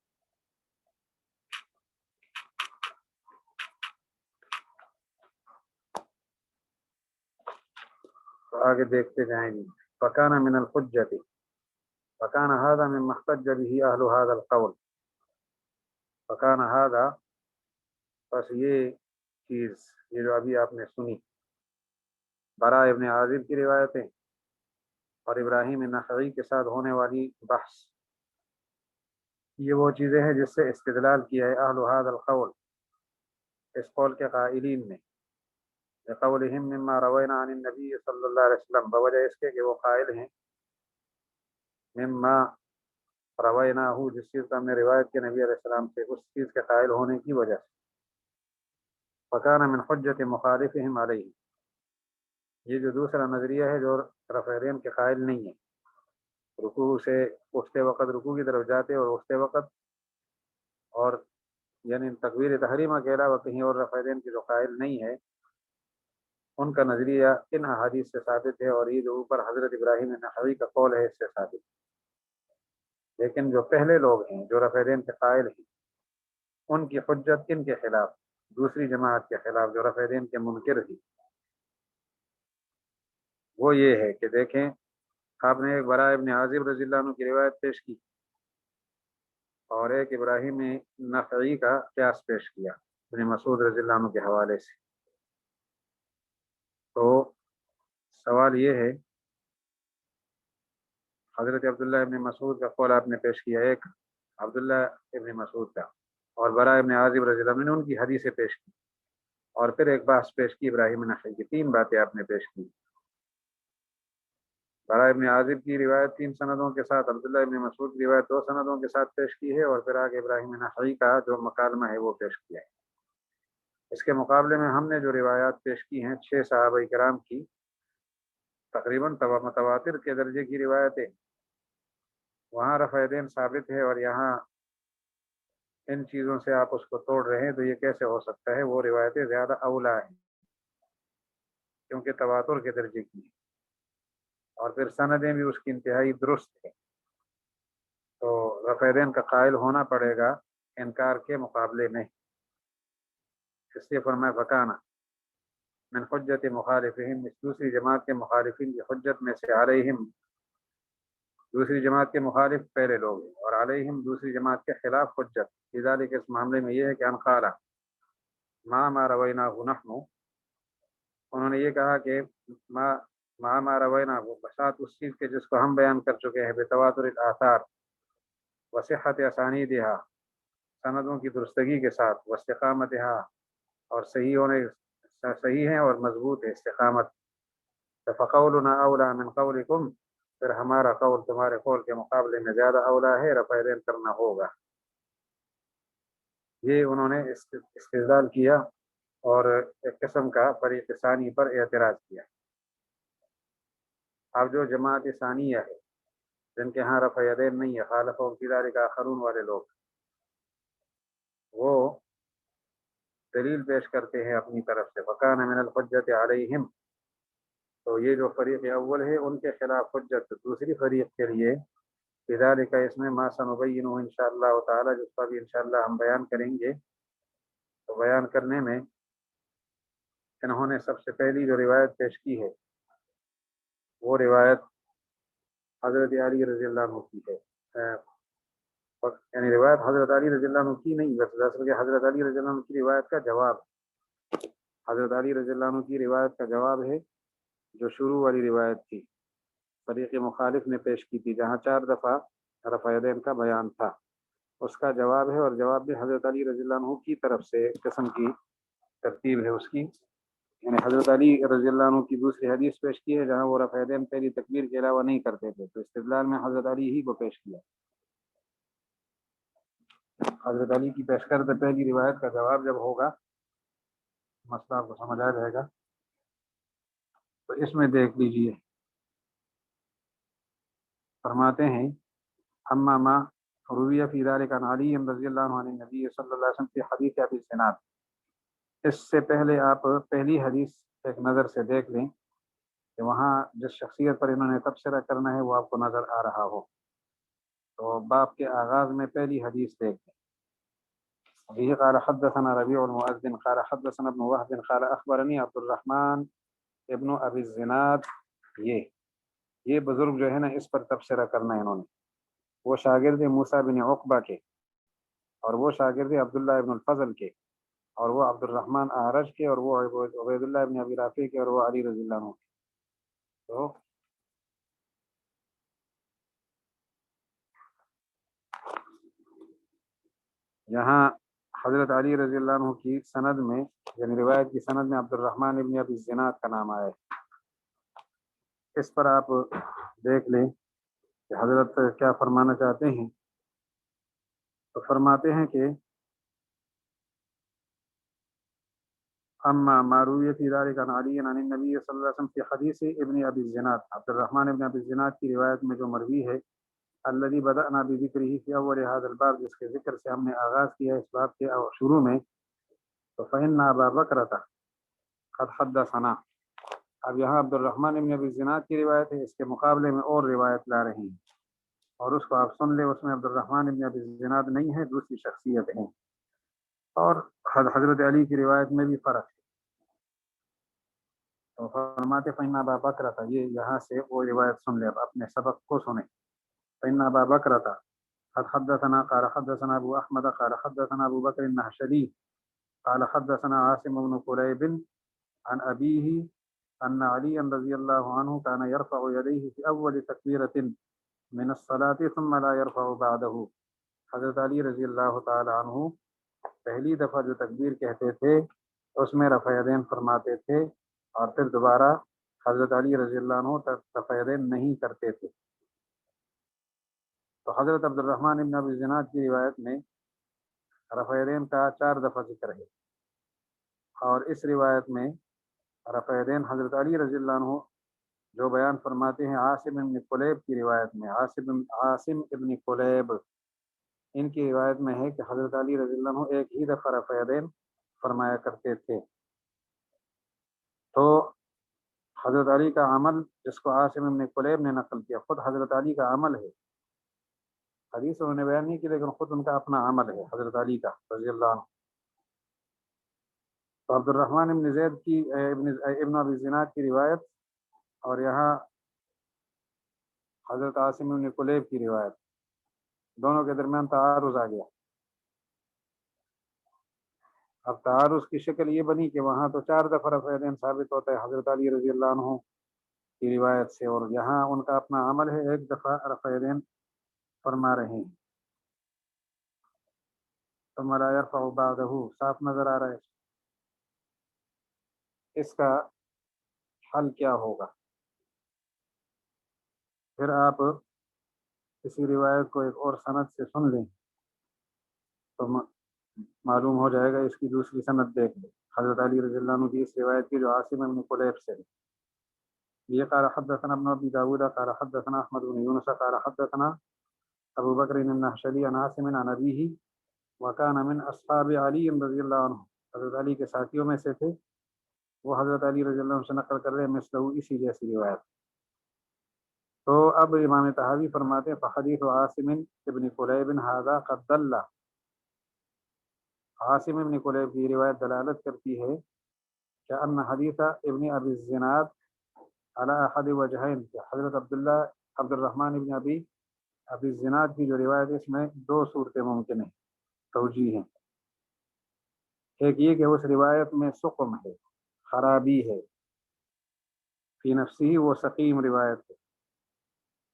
S1: تو آگے دیکھتے جائیں گے. فکان من الحجۃ، فکان هذا من احتج به اهل هذا القول. فکان هذا، بس یہ چیز یہ جو ابھی آپ نے سنی برا ابن عازب کی روایتیں اور ابراہیم نخعی کے ساتھ ہونے والی بحث، یہ وہ چیزیں ہیں جس سے استدلال کیا ہے اہل هذا القول، اس قول کے قائلین نے، بقولہم مما روینا عن النبی صلی اللہ علیہ وسلم، بوجہ اس کے کہ وہ قائل ہیں مما روینا ہو، جس چیز کا ہم نے روایت کے نبی علیہ السلام سے، اس چیز کے قائل ہونے کی وجہ سے. فکان من حجت مخالفہم علیہ، یہ جو دوسرا نظریہ ہے جو رفع یدین کے قائل نہیں ہے، رکوع سے اٹھتے وقت رکوع کی طرف جاتے اور اٹھتے وقت، اور یعنی تکبیر تحریمہ کے علاوہ کہیں اور رفع یدین کی جو قائل نہیں ہے، ان کا نظریہ ان احادیث سے ثابت ہے اور یہ جو اوپر حضرت ابراہیم نخعی کا قول ہے اس سے ثابت ہے. لیکن جو پہلے لوگ ہیں جو رفع یدین کے قائل ہیں، ان کی حجت ان کے خلاف، دوسری جماعت کے خلاف جو رفع یدین کے منکر تھی، وہ یہ ہے کہ دیکھیں آپ نے ایک براء ابن عازب رضی اللہ عنہ کی روایت پیش کی اور ایک ابراہیم نخعی کا قیاس پیش کیا ابن مسعود رضی اللہ عنہ کے حوالے سے. تو سوال یہ ہے حضرت عبداللہ ابن مسعود کا قول آپ نے پیش کیا، ایک عبداللہ ابن مسعود کا اور براء ابن عازب رضی اللہ عنہ نے ان کی حدیثیں پیش کی، اور پھر ایک بحث پیش کی ابراہیم نخعی کی. 3 باتیں آپ نے پیش کی. براء ابن عازب کی روایت 3 سندوں کے ساتھ، عبداللہ ابن مسعود کی روایت 2 سندوں کے ساتھ پیش کی ہے، اور پھر آگے ابراہیم نخعی کا جو مکالمہ ہے وہ پیش کیا ہے. اس کے مقابلے میں ہم نے جو روایات پیش کی ہیں 6 صحابہ کرام کی، تقریباً متواتر کے درجے کی روایتیں، وہاں رفع یدین ثابت ہے اور یہاں ان چیزوں سے آپ اس کو توڑ رہے ہیں، تو یہ کیسے ہو سکتا ہے؟ وہ روایتیں زیادہ اولا ہیں کیونکہ تواتر کے درجے کی ہیں اور پھر سندیں بھی اس کی انتہائی درست ہے. تو رفع یدین کا قائل ہونا پڑے گا انکار کے مقابلے میں. اس لیے فرمایا فکانا من حجت مخالفہم، اس دوسری جماعت کے مخالفین کی حجت میں سے، علیہم دوسری جماعت کے مخالف پہلے لوگ ہیں، اور علیہم دوسری جماعت کے خلاف حجت. لذالک اس معاملے میں یہ ہے کہ ان قال ما رویناہ نحن، انہوں نے یہ کہا کہ ما روینا، وہ بسات اس چیز کے جس کو ہم بیان کر چکے ہیں، بتواتر الاثار وصحت اسانیدہا، سندوں کی درستگی کے ساتھ، واستقامتہا، اور صحیح ہیں اور مضبوط ہے استقامت، فقولنا اولا من قولکم، پھر ہمارا قول تمہارے قول کے مقابلے میں زیادہ اولا ہے، رفع دین کرنا ہوگا۔ یہ انہوں نے استدلال کیا اور ایک قسم کا فریق ثانی پر اعتراض کیا۔ اب جو جماعت ثانیہ ہے جن کے ہاں رفع یدین نہیں ہے، خالفہم فی ذلک آخرون والے لوگ، وہ دلیل پیش کرتے ہیں اپنی طرف سے، فکان من الحجۃ علیہم، تو یہ جو فریق اول ہے ان کے خلاف حجت دوسری فریق کے لیے، بذالک، اس میں ما سنبینہ انشاءاللہ تعالی، جس کا بھی انشاءاللہ ہم بیان کریں گے۔ تو بیان کرنے میں انہوں نے سب سے پہلی جو روایت پیش کی ہے وہ روایت حضرت علی رضی اللہ عنہ کی ہے، یعنی روایت حضرت علی رضی اللہ عنہ کی نہیں، بس دراصل کہ حضرت علی رضی اللہ عنہ کی روایت کا جواب، حضرت علی رضی اللہ عنہ کی روایت کا جواب ہے جو شروع والی روایت تھی، فریق مخالف نے پیش کی تھی، جہاں 4 دفعہ رفع یدین کا بیان تھا، اس کا جواب ہے، اور جواب بھی حضرت علی رضی اللہ عنہ کی طرف سے ایک قسم کی ترتیب ہے اس کی، یعنی حضرت علی رضی اللہ عنہ کی دوسری حدیث پیش کی ہے جہاں وہ رفع یدین پہلی تکبیر کے علاوہ نہیں کرتے تھے، تو استدلال میں حضرت علی ہی کو پیش کیا، حضرت علی کی پیش کردہ پہلی روایت کا جواب جب ہوگا مسئلہ آپ کو سمجھ آ جائے گا۔ تو اس میں دیکھ لیجئے، فرماتے ہیں اما ما رویہ فی ذلک عن علی رضی اللہ عنہ عن النبی صلی اللہ علیہ وسلم فی حدیث ابی الزناد، اس سے پہلے آپ پہلی حدیث ایک نظر سے دیکھ لیں کہ وہاں جس شخصیت پر انہوں نے تبصرہ کرنا ہے وہ آپ کو نظر آ رہا ہو، تو باب کے آغاز میں پہلی حدیث دیکھ لیں۔ ابھی قال حدثنا ربیع المؤذن قال حدثنا ابن وهب قال اخبرنی عبد الرحمن ابن ابی الزناد، یہ بزرگ جو ہے نا اس پر تبصرہ کرنا ہے انہوں نے، وہ شاگرد موسیٰ بن عقبہ کے، اور وہ شاگرد عبداللہ ابن الفضل کے، اور وہ عبد الرحمن اعرج کے، اور وہ عبید اللہ ابن ابی رافع کے، اور وہ علی رضی اللہ عنہ کے۔ تو یہاں حضرت علی رضی اللہ عنہ کی سند میں، یعنی روایت کی سند میں عبد الرحمن ابن ابی الزناد کا نام آیا ہے، اس پر آپ دیکھ لیں کہ حضرت کیا فرمانا چاہتے ہیں۔ تو فرماتے ہیں کہ اما ما روی فی ذلک عن علی عن النبی صلی اللہ علیہ وسلم فی حدیث ابن ابی الزناد، عبد الرحمن ابن ابی الزناد کی روایت میں جو مروی ہے، الذی بدأنا بذکرہ فی اول هذا الباب، جس کے ذکر سے ہم نے آغاز کیا اس باب کے شروع میں، تو فإن ابا بکرۃ قد حدثنا، اب یہاں عبد الرحمن ابن ابی الزناد کی روایت ہے، اس کے مقابلے میں اور روایت لا رہے ہیں، اور اس کو آپ سن لیں، اس میں عبد الرحمن ابن ابی الزناد نہیں ہے، دوسری شخصیت ہیں، اور حضرت علی کی روایت میں بھی فرق ہے۔ تو فرماتے فإن ابا بکرۃ، یہ یہاں سے وہ روایت سن لیں، اپنے سبق کو سنیں۔ فإن ابا بکرۃ قد حدثنا قال حدثنا ابو احمد قال حدثنا ابو بکر النحشری قال حدثنا عاصم بن قلیب عن ابیہ ان علی رضی اللہ عنہ كان يرفع يديه في اول تکبیرۃ من الصلاة ثم لا يرفع بعدہ، حضرت علی رضی اللہ تعالی عنہ پہلی دفعہ جو تکبیر کہتے تھے اس میں رفع یدین فرماتے تھے، اور پھر دوبارہ حضرت علی رضی اللہ عنہ رفع یدین نہیں کرتے تھے۔ تو حضرت عبد الرحمن ابن ابی الزناد کی روایت میں رفع یدین کا 4 دفعہ ذکر ہے، اور اس روایت میں رفع یدین حضرت علی رضی اللہ عنہ جو بیان فرماتے ہیں عاصم ابن قلیب کی روایت میں، عاصم ابن قلیب ان کی روایت میں ہے کہ حضرت علی رضی اللہ عنہ ایک ہی دفعہ رفع یدین فرمایا کرتے تھے۔ تو حضرت علی کا عمل جس کو عاصم ابن قلیب نے نقل کیا، خود حضرت علی کا عمل ہے، حدیث انہوں نے بیان نہیں کی لیکن خود ان کا اپنا عمل ہے حضرت علی کا رضی اللہ عنہ۔ تو عبد الرحمن ابن زید کی ابن ابی الزناد کی روایت اور یہاں حضرت عاصم ابن قلیب کی روایت، دونوں کے درمیان تعارض آ گیا۔ اب تعارض کی شکل یہ بنی کہ وہاں تو 4 دفعہ رفع یدین ثابت ہوتا ہے حضرت علی رضی اللہ عنہ کی روایت سے، اور یہاں ان کا اپنا عمل ہے 1 دفعہ رفع یدین فرما رہے ہیں. ثم لا يرفع بعده، صاف نظر آ رہا ہے. اس کا حل کیا ہوگا؟ پھر آپ کسی روایت کو ایک اور سند سے سن لیں تو معلوم ہو جائے گا. اس کی دوسری سند دیکھ لیں حضرت علی رضی اللہ عنہ کی اس روایت کی جو عاصم بن قلیب سے ہے. یہ قال حدثنا ابن ابي داود قال حدثنا احمد بن يونس قال حدثنا ابو بکر النحشلی عن عاصم عن ابیہ وكان من اصحاب علی رضی اللہ عنہ، حضرت علی کے ساتھیوں میں سے تھے. وہ حضرت علی رضی اللہ عنہ سے نقل کر رہے ہیں مثلہ اسی جیسی روایت. تو اب امام طحاوی فرماتے ہیں فحدیث عاصم ابن قلیب هذا قد دل، عاصم ابن قلیب کی روایت دلالت کرتی ہے کہ ان حدیث ابن ابی الزناد علی احد وجہین، کہ حضرت عبد الرحمن ابن ابی الزناد کی جو روایت ہے اس میں 2 صورتیں ممکن ہیں، توجیہ ہیں. ایک یہ کہ اس روایت میں سقم ہے، خرابی ہے، فی نفسی وہ سقیم روایت ہے.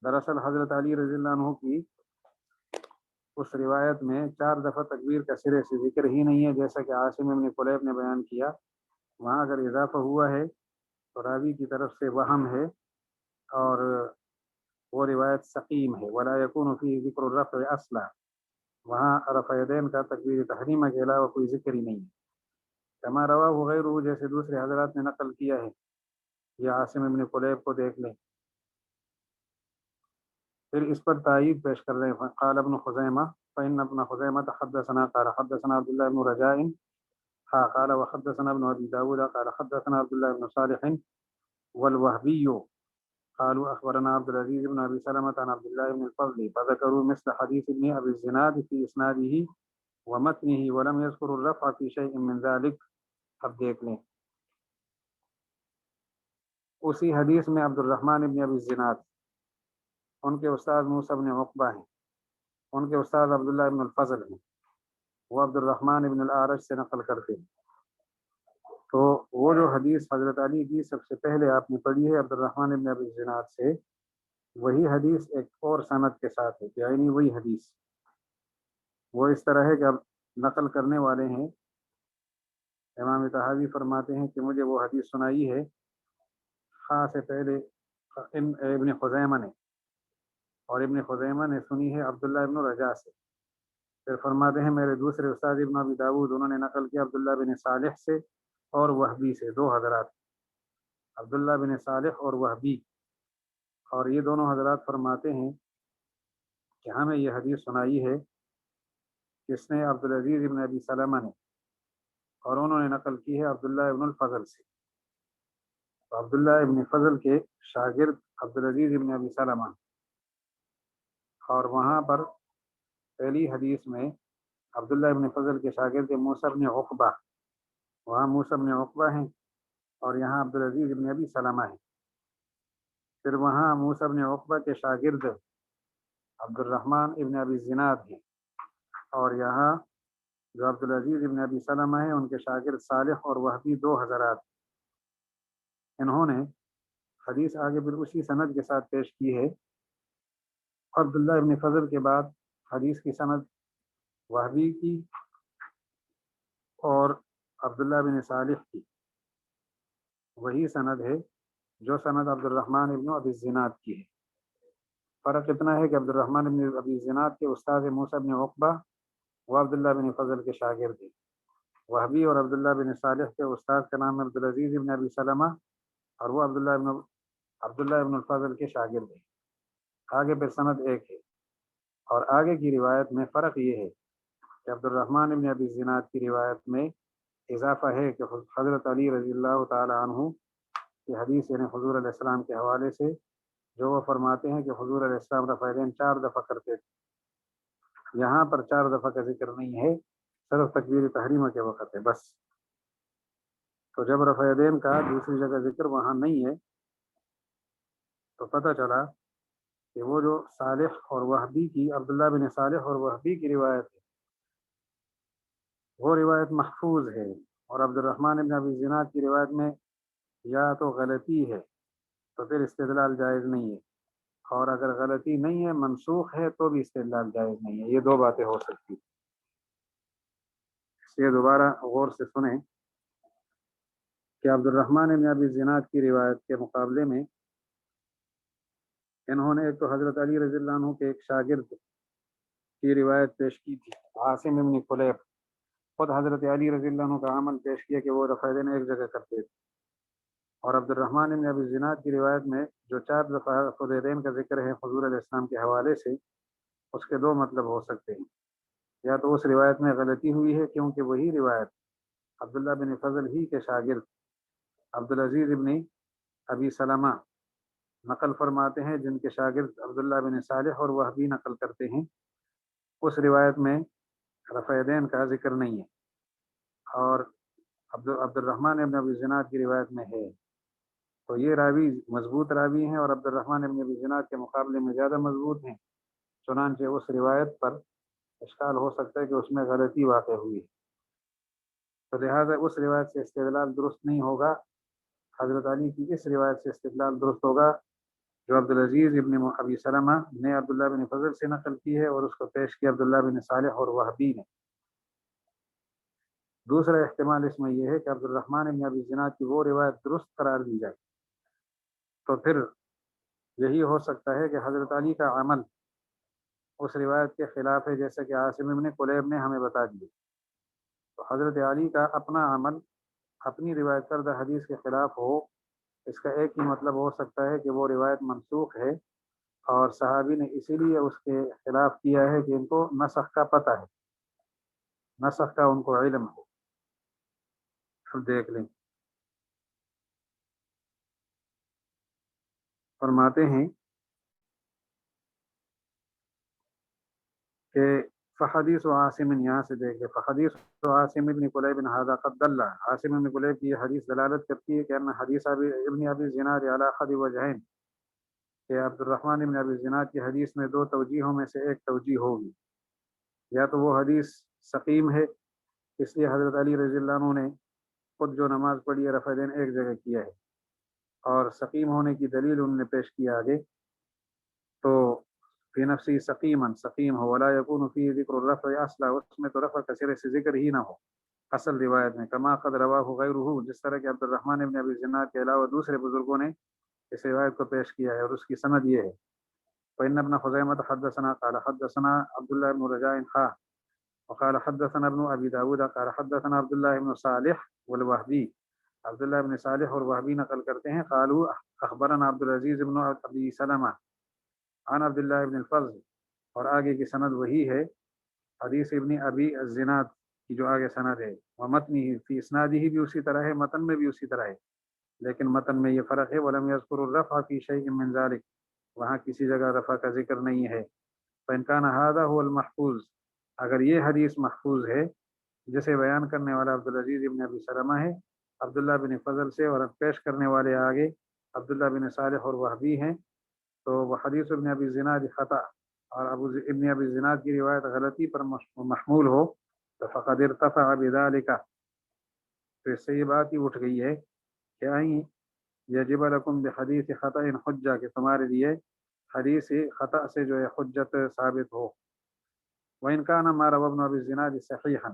S1: دراصل حضرت علی رضی اللہ عنہ کی اس روایت میں 4 دفعہ تکبیر کا سرے سے ذکر ہی نہیں ہے، جیسا کہ عاصم ابن قلیب نے بیان کیا. وہاں اگر اضافہ ہوا ہے تو راوی کی طرف سے وہم ہے اور وہ روایت سقیم ہے. ولا یکون فی ذکر الرفع اصلا، وہاں رفع یدین کا تکبیر تحریمہ کے علاوہ کوئی ذکر ہی نہیں ہے. کما رواہ غیرہ، جیسے دوسرے حضرات نے نقل کیا ہے. یہ عاصم ابن قلیب کو دیکھ لیں. پھر اس پر تائید پیش کر رہے ہیں قال ابن خزیمہ فإن ابن خزیمہ حدثنا قال حدثنا عبد الله بن رجاء قال وحدثنا ابن ابي داود قال حدثنا عبد الله بن صالح والوهبي قالوا اخبرنا عبد العزيز بن ابي سلمة عن عبد الله بن الفضل فذكروا مثل حديث ابن ابي الزناد في اسناده ومتنه ولم يذكروا الرفع في شيء من ذلك. اب دیکھ لیں اسی حدیث میں عبد الرحمن ابن ابی الزناد، ان کے استاد موسیٰ بن عقبہ ہیں، ان کے استاد عبداللہ ابن الفضل ہیں، وہ عبد الرحمن ابن الاعرج سے نقل کرتے ہیں. تو وہ جو حدیث حضرت علی کی سب سے پہلے آپ نے پڑھی ہے عبد الرحمن ابن ابی الزناد سے، وہی حدیث ایک اور سند کے ساتھ ہے، یعنی وہی حدیث. وہ اس طرح ہے کہ اب نقل کرنے والے ہیں امام طحاوی فرماتے ہیں کہ مجھے وہ حدیث سنائی ہے خاص سے پہلے ابن خزیمہ نے، اور ابن خزیمہ نے سنی ہے عبداللہ ابن رجاء سے. پھر فرماتے ہیں میرے دوسرے استاد ابن ابی داود، انہوں نے نقل کیا عبداللہ بن صالح سے اور وہبی سے، 2 حضرات عبداللہ بن صالح اور وہبی. اور یہ دونوں حضرات فرماتے ہیں کہ ہمیں یہ حدیث سنائی ہے جس نے عبدالعزیز ابن ابی سلمہ نے، اور انہوں نے نقل کی ہے عبداللہ ابن الفضل سے. تو عبداللہ ابن فضل کے شاگرد عبدالعزیز ابن ابی سلمہ، اور وہاں پر پہلی حدیث میں عبداللہ ابن فضل کے شاگرد موسیٰ بن عقبہ، وہاں موسیٰ بن عقبہ ہیں اور یہاں عبدالعزیز ابن ابی سلمہ ہیں. پھر وہاں موسیٰ بن عقبہ کے شاگرد عبد الرحمن ابن ابی الزناد ہیں، اور یہاں جو عبدالعزیز ابن ابی سلمہ ہیں ان کے شاگرد صالح اور وہبی 2 حضرات. انہوں نے حدیث آگے پھر اسی سند کے ساتھ پیش کی ہے. عبداللہ ابن فضل کے بعد حدیث کی سند وہبی کی اور عبداللہ بن صالح کی، وہی سند ہے جو سند عبد الرحمن ابن ابی الزناد کی ہے. فرق اتنا ہے کہ عبد الرحمن ابن ابی الزناد کے استاد موسیٰ بن عقبہ وہ عبداللہ بن فضل کے شاگرد ہیں. وہبی اور عبداللہ بن صالح کے استاد کا نام عبدالعزیز ابن ابی سلمہ اور وہ عبداللہ ابن الفضل کے شاگرد ہیں. آگے پھر سند ایک ہے، اور آگے کی روایت میں فرق یہ ہے کہ عبد الرحمن ابن ابی الزناد کی روایت میں اضافہ ہے کہ حضرت علی رضی اللہ تعالی عنہ کی حدیث، یعنی حضور علیہ السلام کے حوالے سے، جو وہ فرماتے ہیں کہ حضور علیہ السلام رفع یدین 4 دفعہ کرتے تھے. یہاں پر 4 دفعہ کا ذکر نہیں ہے، صرف تکبیر تحریمہ کے وقت ہے بس. تو جب رفع یدین کا دوسری جگہ ذکر وہاں نہیں ہے تو پتہ چلا کہ وہ جو صالح اور وہبی کی، عبداللہ بن صالح اور وہبی کی روایت ہے، وہ روایت محفوظ ہے، اور عبد الرحمن ابن ابی زناد کی روایت میں یا تو غلطی ہے تو پھر استدلال جائز نہیں ہے، اور اگر غلطی نہیں ہے منسوخ ہے تو بھی استدلال جائز نہیں ہے۔ یہ دو باتیں ہو سکتی، اس لیے دوبارہ غور سے سنیں کہ عبد الرحمن ابن ابی زناد کی روایت کے مقابلے میں انہوں نے ایک تو حضرت علی رضی اللہ عنہ کے ایک شاگرد کی روایت پیش کی تھی، عاصم ابن قلیب، خود حضرت علی رضی اللہ عنہ کا عمل پیش کیا کہ وہ رفع یدین ایک جگہ کرتے تھے، اور عبد الرحمن ابن ابی زناد کی روایت میں جو 4 دفعہ رفع یدین کا ذکر ہے حضور علیہ السلام کے حوالے سے، اس کے دو مطلب ہو سکتے ہیں، یا تو اس روایت میں غلطی ہوئی ہے کیونکہ وہی روایت عبداللہ بن فضل ہی کے شاگرد عبدالعزیز ابن ابی سلمہ نقل فرماتے ہیں، جن کے شاگرد عبداللہ بن صالح اور وہبی نقل کرتے ہیں، اس روایت میں رفع یدین کا ذکر نہیں ہے، اور عبد الرحمن ابن ابی زناد کی روایت میں ہے، تو یہ راوی مضبوط راوی ہیں اور عبد الرحمن ابن ابی زناد کے مقابلے میں زیادہ مضبوط ہیں، چنانچہ اس روایت پر اشکال ہو سکتا ہے کہ اس میں غلطی واقع ہوئی ہے، تو لہٰذا اس روایت سے استدلال درست نہیں ہوگا۔ حضرت علی کی اس روایت سے استدلال درست ہوگا جو عبدالعزیز ابن ابی سلمہ نے عبداللہ بن فضل سے نقل کی ہے، اور اس کو پیش کیا عبداللہ بن صالح اور وہبی نے۔ دوسرا احتمال اس میں یہ ہے کہ عبد الرحمن ابن ابی زناد کی وہ روایت درست قرار دی جائے، تو پھر یہی ہو سکتا ہے کہ حضرت علی کا عمل اس روایت کے خلاف ہے، جیسا کہ عاصم ابن قلیب نے ہمیں بتا دیا، تو حضرت علی کا اپنا عمل اپنی روایت کردہ حدیث کے خلاف ہو، اس کا ایک ہی مطلب ہو سکتا ہے کہ وہ روایت منسوخ ہے، اور صحابی نے اسی لیے اس کے خلاف کیا ہے کہ ان کو نسخ کا پتہ ہے، نسخ کا ان کو علم ہے۔ دیکھ لیں، فرماتے ہیں کہ فحدیث عاصم، یہاں سے دیکھ لیں، فحدیث عاصم ابن قلیب هذا قد دل، عاصم ابن قلیب کی حدیث دلالت کرتی ہے کہ ان حدیث ابن ابی زناد علی احد وجہین، کہ عبد الرحمن ابن ابی زناد کی حدیث میں دو توجیہوں میں سے ایک توجیہ ہوگی، یا تو وہ حدیث سقیم ہے، اس لیے حضرت علی رضی اللہ عنہ نے خود جو نماز پڑھی ہے رفع یدین ایک جگہ کیا ہے، اور سقیم ہونے کی دلیل انہوں نے پیش کیا آگے، تو فی نفسی سقیما، سقیم ہو، ولا یکون فی ذکر الرفع اصلا، اس میں تو رفع کا سرے سے ذکر ہی نہ ہو اصل روایت میں، کما قد رواہ غیرہ، جس طرح کہ عبد الرحمن ابن ابی زناد کے علاوہ دوسرے بزرگوں نے اس روایت کو پیش کیا ہے، اور اس کی سند یہ ہے، فإن ابن خزیمة حدثنا قال حدثنا عبد الله بن رجاء خاء وقال حدثنا ابن ابي داود قال حدثنا عبد الله بن صالح والوهبي، عبداللہ بن صالح اور وہبی نقل کرتے ہیں، قالوا اخبرنا عبد العزيز بن ابي سلمة عن عبد الله بن الفضل، اور آگے کی سند وہی ہے حدیث ابن ابی الزناد کی جو آگے سند ہے، ومتنی فی اسنادی بھی اسی طرح ہے، متن میں بھی اسی طرح ہے، لیکن متن میں یہ فرق ہے، ولم یذکر الرفع فی شیء من ذلک، وہاں کسی جگہ رفع کا ذکر نہیں ہے، فإن كان هذا هو المحفوظ، اگر یہ حدیث محفوظ ہے جسے بیان کرنے والا عبدالعزیز ابن ابی سلمہ ہے عبداللہ بن فضل سے، اور پیش کرنے والے آگے عبداللہ بن صالح اور وہبی ہیں، تو وہ حدیث ابن ابی زناد خطا، اور ابن ابی زناد کی روایت غلطی پر محمول ہو، تو فقد ارتفع بذلك، تو اس سے یہ بات ہی اٹھ گئی ہے کہ آئیں یجب لکم بحدیث خطا حجہ، کہ تمہارے لیے حدیث خطا سے جو ہے حجت ثابت ہو، وإن كان ما روى ابن ابی زناد صحیحا،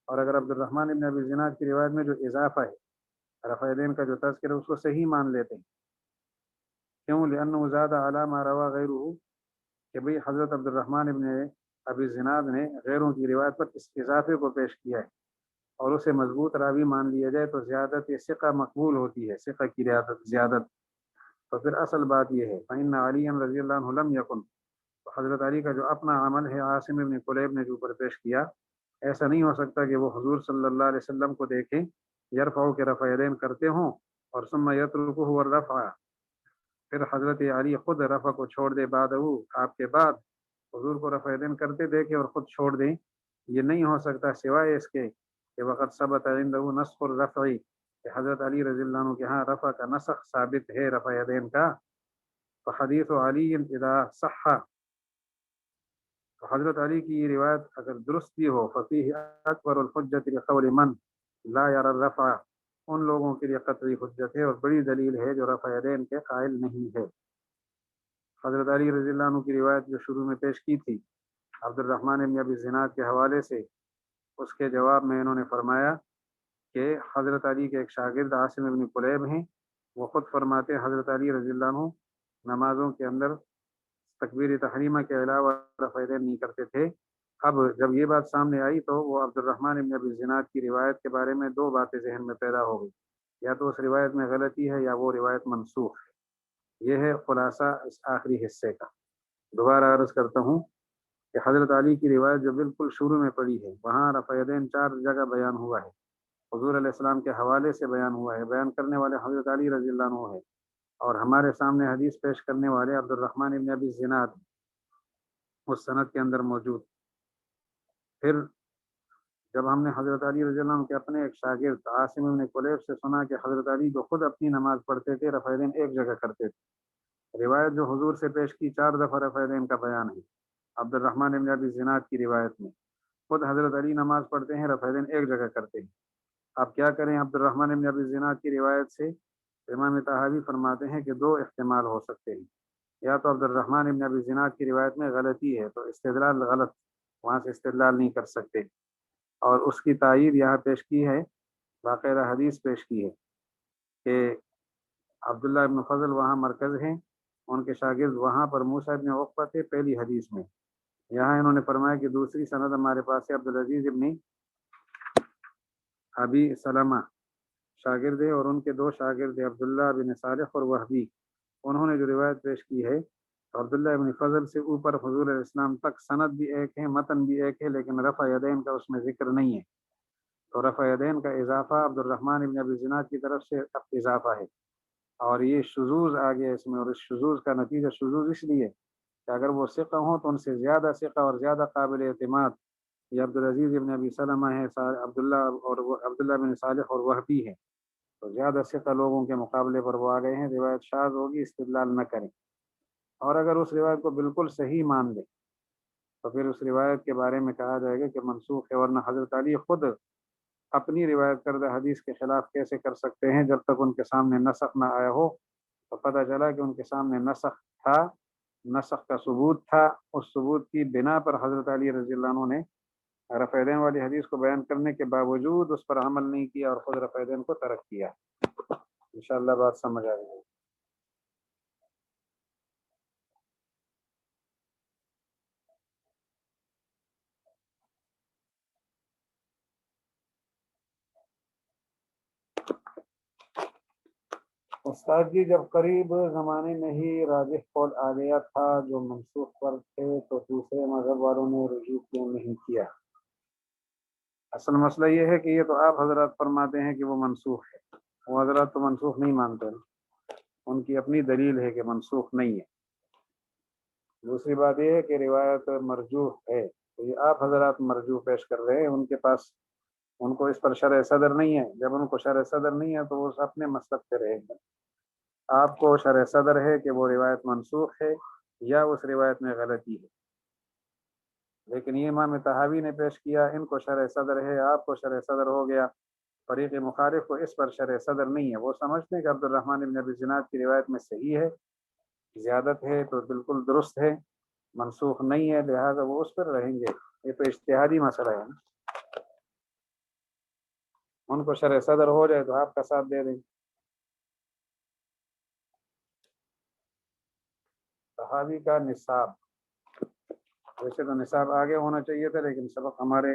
S1: اور اگر عبد الرحمن ابن ابی زناد کی روایت میں جو اضافہ ہے رفع یدین کا جو تذکر ہے اس کو صحیح مان لیتے ہیں، کیوں؟ لأنه زاد على ما روى غیرہ، کہ بھئی حضرت عبد الرحمن ابن ابی زناد نے غیروں کی روایت پر اس اضافے کو پیش کیا ہے، اور اسے مضبوط راوی مان لیا جائے تو زیادت ثقہ مقبول ہوتی ہے، ثقہ کی زیادت، تو پھر اصل بات یہ ہے، فإن علی رضی اللہ عنہ لم یکن، تو حضرت علی کا جو اپنا عمل ہے عاصم ابن قلیب نے جو اوپر پیش کیا، ایسا نہیں ہو سکتا کہ وہ حضور صلی اللہ علیہ وسلم کو دیکھیں یرفعو کے رفع یدین کرتے ہوں، اور ثم یترکہ والرفع، پھر حضرت علی خود رفع کو چھوڑ دے، بعد آپ کے بعد حضور کو رفع یدین کرتے دیکھے اور خود چھوڑ دیں، یہ نہیں ہو سکتا سوائے اس کے کہ وقت ثبت عنده نسخ الرفع، کہ حضرت علی رضی اللہ عنہ کے ہاں رفع کا نسخ ثابت ہے رفع یدین کا، فحدیث علی اذا صح، تو حضرت علی کی یہ روایت اگر درست بھی ہو ففیہ اکبر الحجت لقول من لا یرى الرفع، ان لوگوں کے لیے قطعی حجت ہے اور بڑی دلیل ہے جو رفع یدین کے قائل نہیں ہے۔ حضرت علی رضی اللہ عنہ کی روایت جو شروع میں پیش کی تھی عبد الرحمن بن ابی الزناد کے حوالے سے، اس کے جواب میں انہوں نے فرمایا کہ حضرت علی کے ایک شاگرد عاصم بن قلیب ہیں، وہ خود فرماتے حضرت علی رضی اللہ عنہ نمازوں کے اندر تکبیر تحریمہ کے علاوہ رفع یدین نہیں کرتے تھے۔ اب جب یہ بات سامنے آئی تو وہ عبد الرحمن بن ابی الزناد کی روایت کے بارے میں دو باتیں ذہن میں پیدا ہو گئی، یا تو اس روایت میں غلطی ہے یا وہ روایت منسوخ ہے۔ یہ ہے خلاصہ اس آخری حصے کا۔ دوبارہ عرض کرتا ہوں کہ حضرت علی کی روایت جو بالکل شروع میں پڑی ہے وہاں رفع یدین 4 جگہ بیان ہوا ہے، حضور علیہ السلام کے حوالے سے بیان ہوا ہے، بیان کرنے والے حضرت علی رضی اللہ عنہ ہے، اور ہمارے سامنے حدیث پیش کرنے والے عبد الرحمن بن ابی الزناد اس سند کے اندر موجود۔ پھر جب ہم نے حضرت علی رضی اللہ عنہ کے اپنے ایک شاگرد عاصم بن قلیب سے سنا کہ حضرت علی جو خود اپنی نماز پڑھتے تھے رفع یدین ایک جگہ کرتے تھے، روایت جو حضور سے پیش کی 4 دفعہ رفع یدین کا بیان ہے عبد الرحمن بن ابی الزناد کی روایت میں، خود حضرت علی نماز پڑھتے ہیں رفع یدین ایک جگہ کرتے ہیں۔ آپ کیا کریں عبد الرحمن بن ابی الزناد کی روایت سے؟ امام طحاوی فرماتے ہیں کہ 2 احتمال ہو سکتے ہیں، یا تو عبد الرحمن بن ابی الزناد کی روایت میں غلطی ہے تو استدلال غلط، وہاں سے استدلال نہیں کر سکتے، اور اس کی تائید یہاں پیش کی ہے، باقاعدہ حدیث پیش کی ہے کہ عبداللہ ابن فضل وہاں مرکز ہیں، ان کے شاگرد وہاں پر موسیٰ ابن عقبہ تھے پہلی حدیث میں۔ یہاں انہوں نے فرمایا کہ دوسری سند ہمارے پاس ہے، عبدالعزیز ابن ابی سلمہ شاگرد ہے، اور ان کے 2 شاگرد عبداللہ بن صالح اور وہبی، انہوں نے جو روایت پیش کی ہے عبداللہ ابن فضل سے اوپر حضور علیہ السلام تک سند بھی ایک ہے، متن بھی ایک ہے، لیکن رفع یدین کا اس میں ذکر نہیں ہے، تو رفع یدین کا اضافہ عبد الرحمن ابن ابی الزناد کی طرف سے اضافہ ہے، اور یہ شذوذ آ گیا اس میں، اور اس شذوذ کا نتیجہ شذوذ اس لیے کہ اگر وہ ثقہ ہوں تو ان سے زیادہ ثقہ اور زیادہ قابل اعتماد یہ عبدالعزیز ابن ابی سلمہ ہے، عبداللہ اور عبداللہ بن صالح اور وہبی ہے، تو زیادہ ثقہ لوگوں کے مقابلے پر وہ آ گئے ہیں، روایت شاذ ہوگی، استدلال نہ کریں۔ اور اگر اس روایت کو بالکل صحیح مان لیں تو پھر اس روایت کے بارے میں کہا جائے گا کہ منسوخ ہے، ورنہ حضرت علی خود اپنی روایت کردہ حدیث کے خلاف کیسے کر سکتے ہیں جب تک ان کے سامنے نسخ نہ آیا ہو؟ تو پتہ چلا کہ ان کے سامنے نسخ تھا، نسخ کا ثبوت تھا، اس ثبوت کی بنا پر حضرت علی رضی اللہ عنہ نے رفع یدین والی حدیث کو بیان کرنے کے باوجود اس پر عمل نہیں کیا اور خود رفع یدین کو ترک کیا۔ انشاءاللہ بات سمجھ آ گئی۔ استاد جی، جب قریب زمانے میں ہی راجح قول آ گیا تھا جو منسوخ پر تھے تو دوسرے مذہب والوں نے رجوع کیوں نہیں کیا؟ اصل مسئلہ یہ ہے کہ یہ تو آپ حضرات فرماتے ہیں کہ وہ منسوخ ہے، وہ حضرات تو منسوخ نہیں مانتے، ان کی اپنی دلیل ہے کہ منسوخ نہیں ہے۔ دوسری بات یہ ہے کہ روایت مرجوح ہے، تو یہ آپ حضرات مرجوح پیش کر رہے ہیں، ان کے پاس ان کو اس پر شرح صدر نہیں ہے، جب ان کو شرح صدر نہیں ہے تو وہ اپنے مسلک پہ رہے گا۔ آپ کو شرح صدر ہے کہ وہ روایت منسوخ ہے یا اس روایت میں غلطی ہے، لیکن یہ امام طحاوی نے پیش کیا، ان کو شرح صدر ہے، آپ کو شرح صدر ہو گیا، فریق مخالف کو اس پر شرح صدر نہیں ہے، وہ سمجھتے ہیں کہ عبد الرحمن بن ابی الزناد کی روایت میں صحیح ہے، زیادت ہے تو بالکل درست ہے، منسوخ نہیں ہے، لہذا وہ اس پر رہیں گے۔ یہ تو اجتہادی مسئلہ ہے نا، ان کو شرح صدر ہو جائے تو آپ کا ساتھ دے دیں۔ صحابی کا نصاب، ویسے تو نصاب آگے ہونا چاہیے تھا لیکن سبق ہمارے